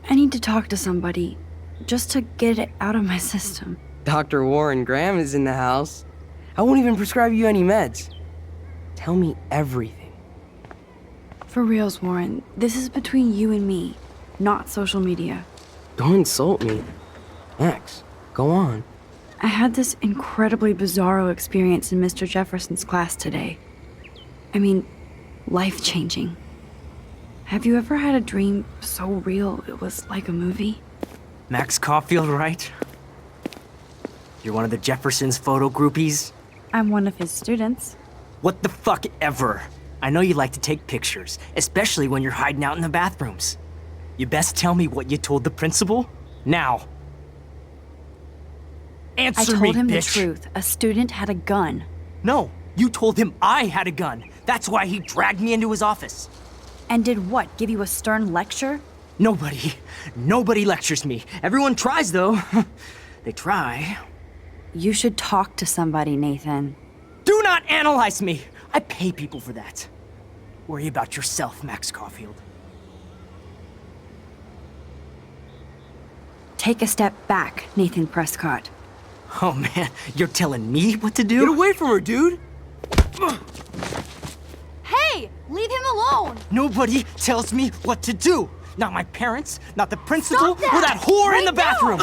I need to talk to somebody, just to get it out of my system. Dr. Warren Graham is in the house. I won't even prescribe you any meds. Tell me everything. For reals, Warren, this is between you and me, not social media. Don't insult me. Max, go on. I had this incredibly bizarro experience in Mr. Jefferson's class today. I mean, life-changing. Have you ever had a dream so real it was like a movie? Max Caulfield, right? You're one of the Jefferson's photo groupies? I'm one of his students. What the fuck ever? I know you like to take pictures, especially when you're hiding out in the bathrooms. You best tell me what you told the principal, now. Answer me, bitch. I told him the truth. A student had a gun. No, you told him I had a gun. That's why he dragged me into his office. And did what, give you a stern lecture? Nobody lectures me. Everyone tries, though. They try. You should talk to somebody, Nathan. Do not analyze me! I pay people for that. Worry about yourself, Max Caulfield. Take a step back, Nathan Prescott. Oh man, you're telling me what to do? Get away from her, dude! Hey! Leave him alone! Nobody tells me what to do! Not my parents, not the principal, Stop that! or that whore Right in the bathroom!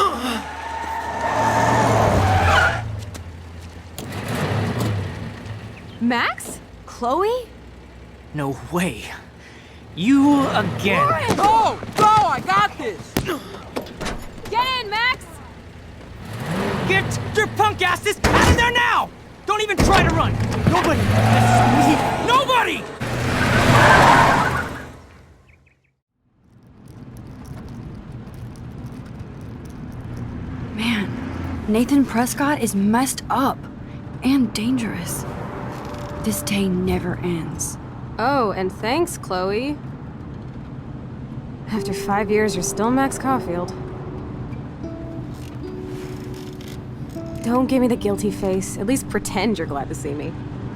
Max? Chloe? No way. You again. Warren! Go! Go! I got this! Get in, Max! Get your punk asses out of there now! Don't even try to run! Nobody! Nobody! Man, Nathan Prescott is messed up and dangerous. This day never ends. Oh, and thanks, Chloe. After 5 years, you're still Max Caulfield. Don't give me the guilty face. At least pretend you're glad to see me.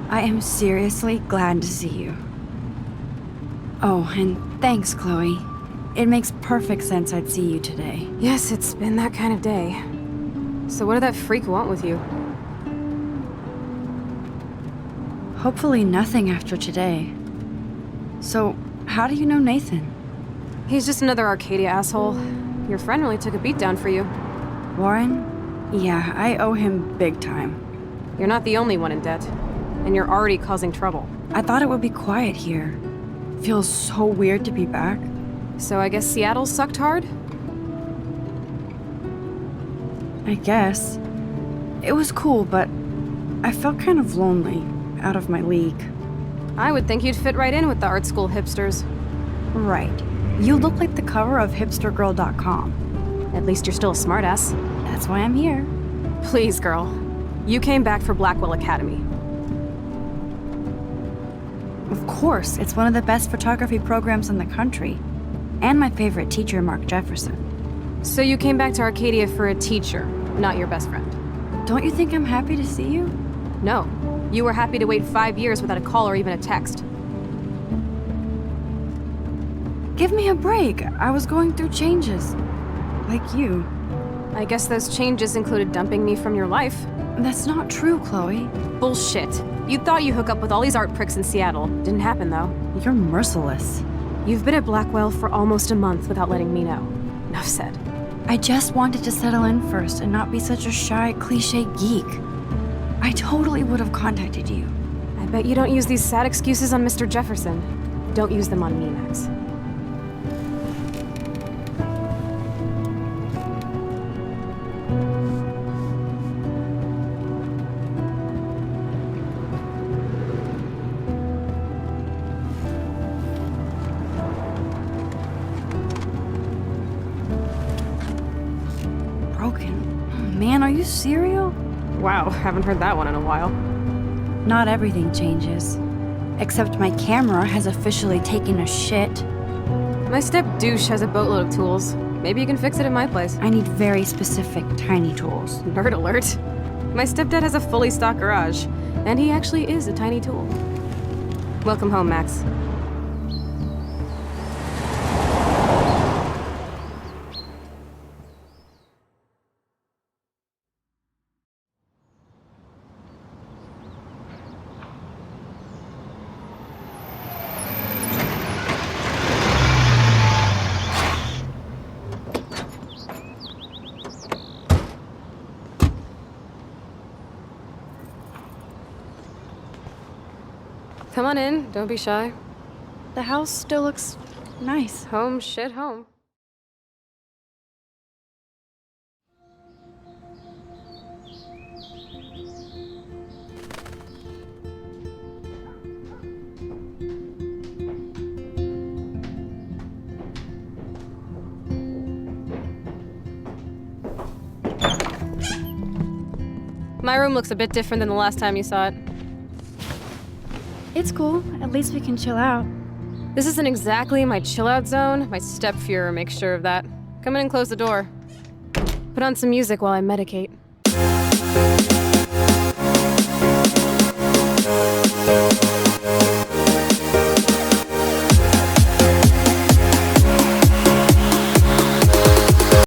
I am seriously glad to see you. Oh, and thanks, Chloe. It makes perfect sense I'd see you today. Yes, it's been that kind of day. So what did that freak want with you? Hopefully nothing after today. So, how do you know Nathan? He's just another Arcadia asshole. Your friend really took a beat down for you. Warren? Yeah, I owe him big time. You're not the only one in debt. And you're already causing trouble. I thought it would be quiet here. Feels so weird to be back. So I guess Seattle sucked hard? I guess. It was cool, but I felt kind of lonely, out of my league. I would think you'd fit right in with the art school hipsters. Right. You look like the cover of hipstergirl.com. At least you're still a smartass. That's why I'm here. Please, girl. You came back for Blackwell Academy. Of course, it's one of the best photography programs in the country. And my favorite teacher, Mark Jefferson. So you came back to Arcadia for a teacher, not your best friend. Don't you think I'm happy to see you? No. You were happy to wait 5 years without a call or even a text. Give me a break. I was going through changes. Like you. I guess those changes included dumping me from your life. That's not true, Chloe. Bullshit. You thought you hook up with all these art pricks in Seattle. Didn't happen, though. You're merciless. You've been at Blackwell for almost a month without letting me know. Enough said. I just wanted to settle in first and not be such a shy, cliche geek. I totally would have contacted you. I bet you don't use these sad excuses on Mr. Jefferson. Don't use them on me, Max. Broken? Man, are you serial? Wow, haven't heard that one in a while. Not everything changes. Except my camera has officially taken a shit. My step douche has a boatload of tools. Maybe you can fix it at my place. I need very specific, tiny tools. Nerd alert. My stepdad has a fully stocked garage, and he actually is a tiny tool. Welcome home, Max. Come on in, don't be shy. The house still looks nice. Home shit home. My room looks a bit different than the last time you saw it. It's cool. At least we can chill out. This isn't exactly my chill-out zone. My stepfuhrer makes sure of that. Come in and close the door. Put on some music while I medicate.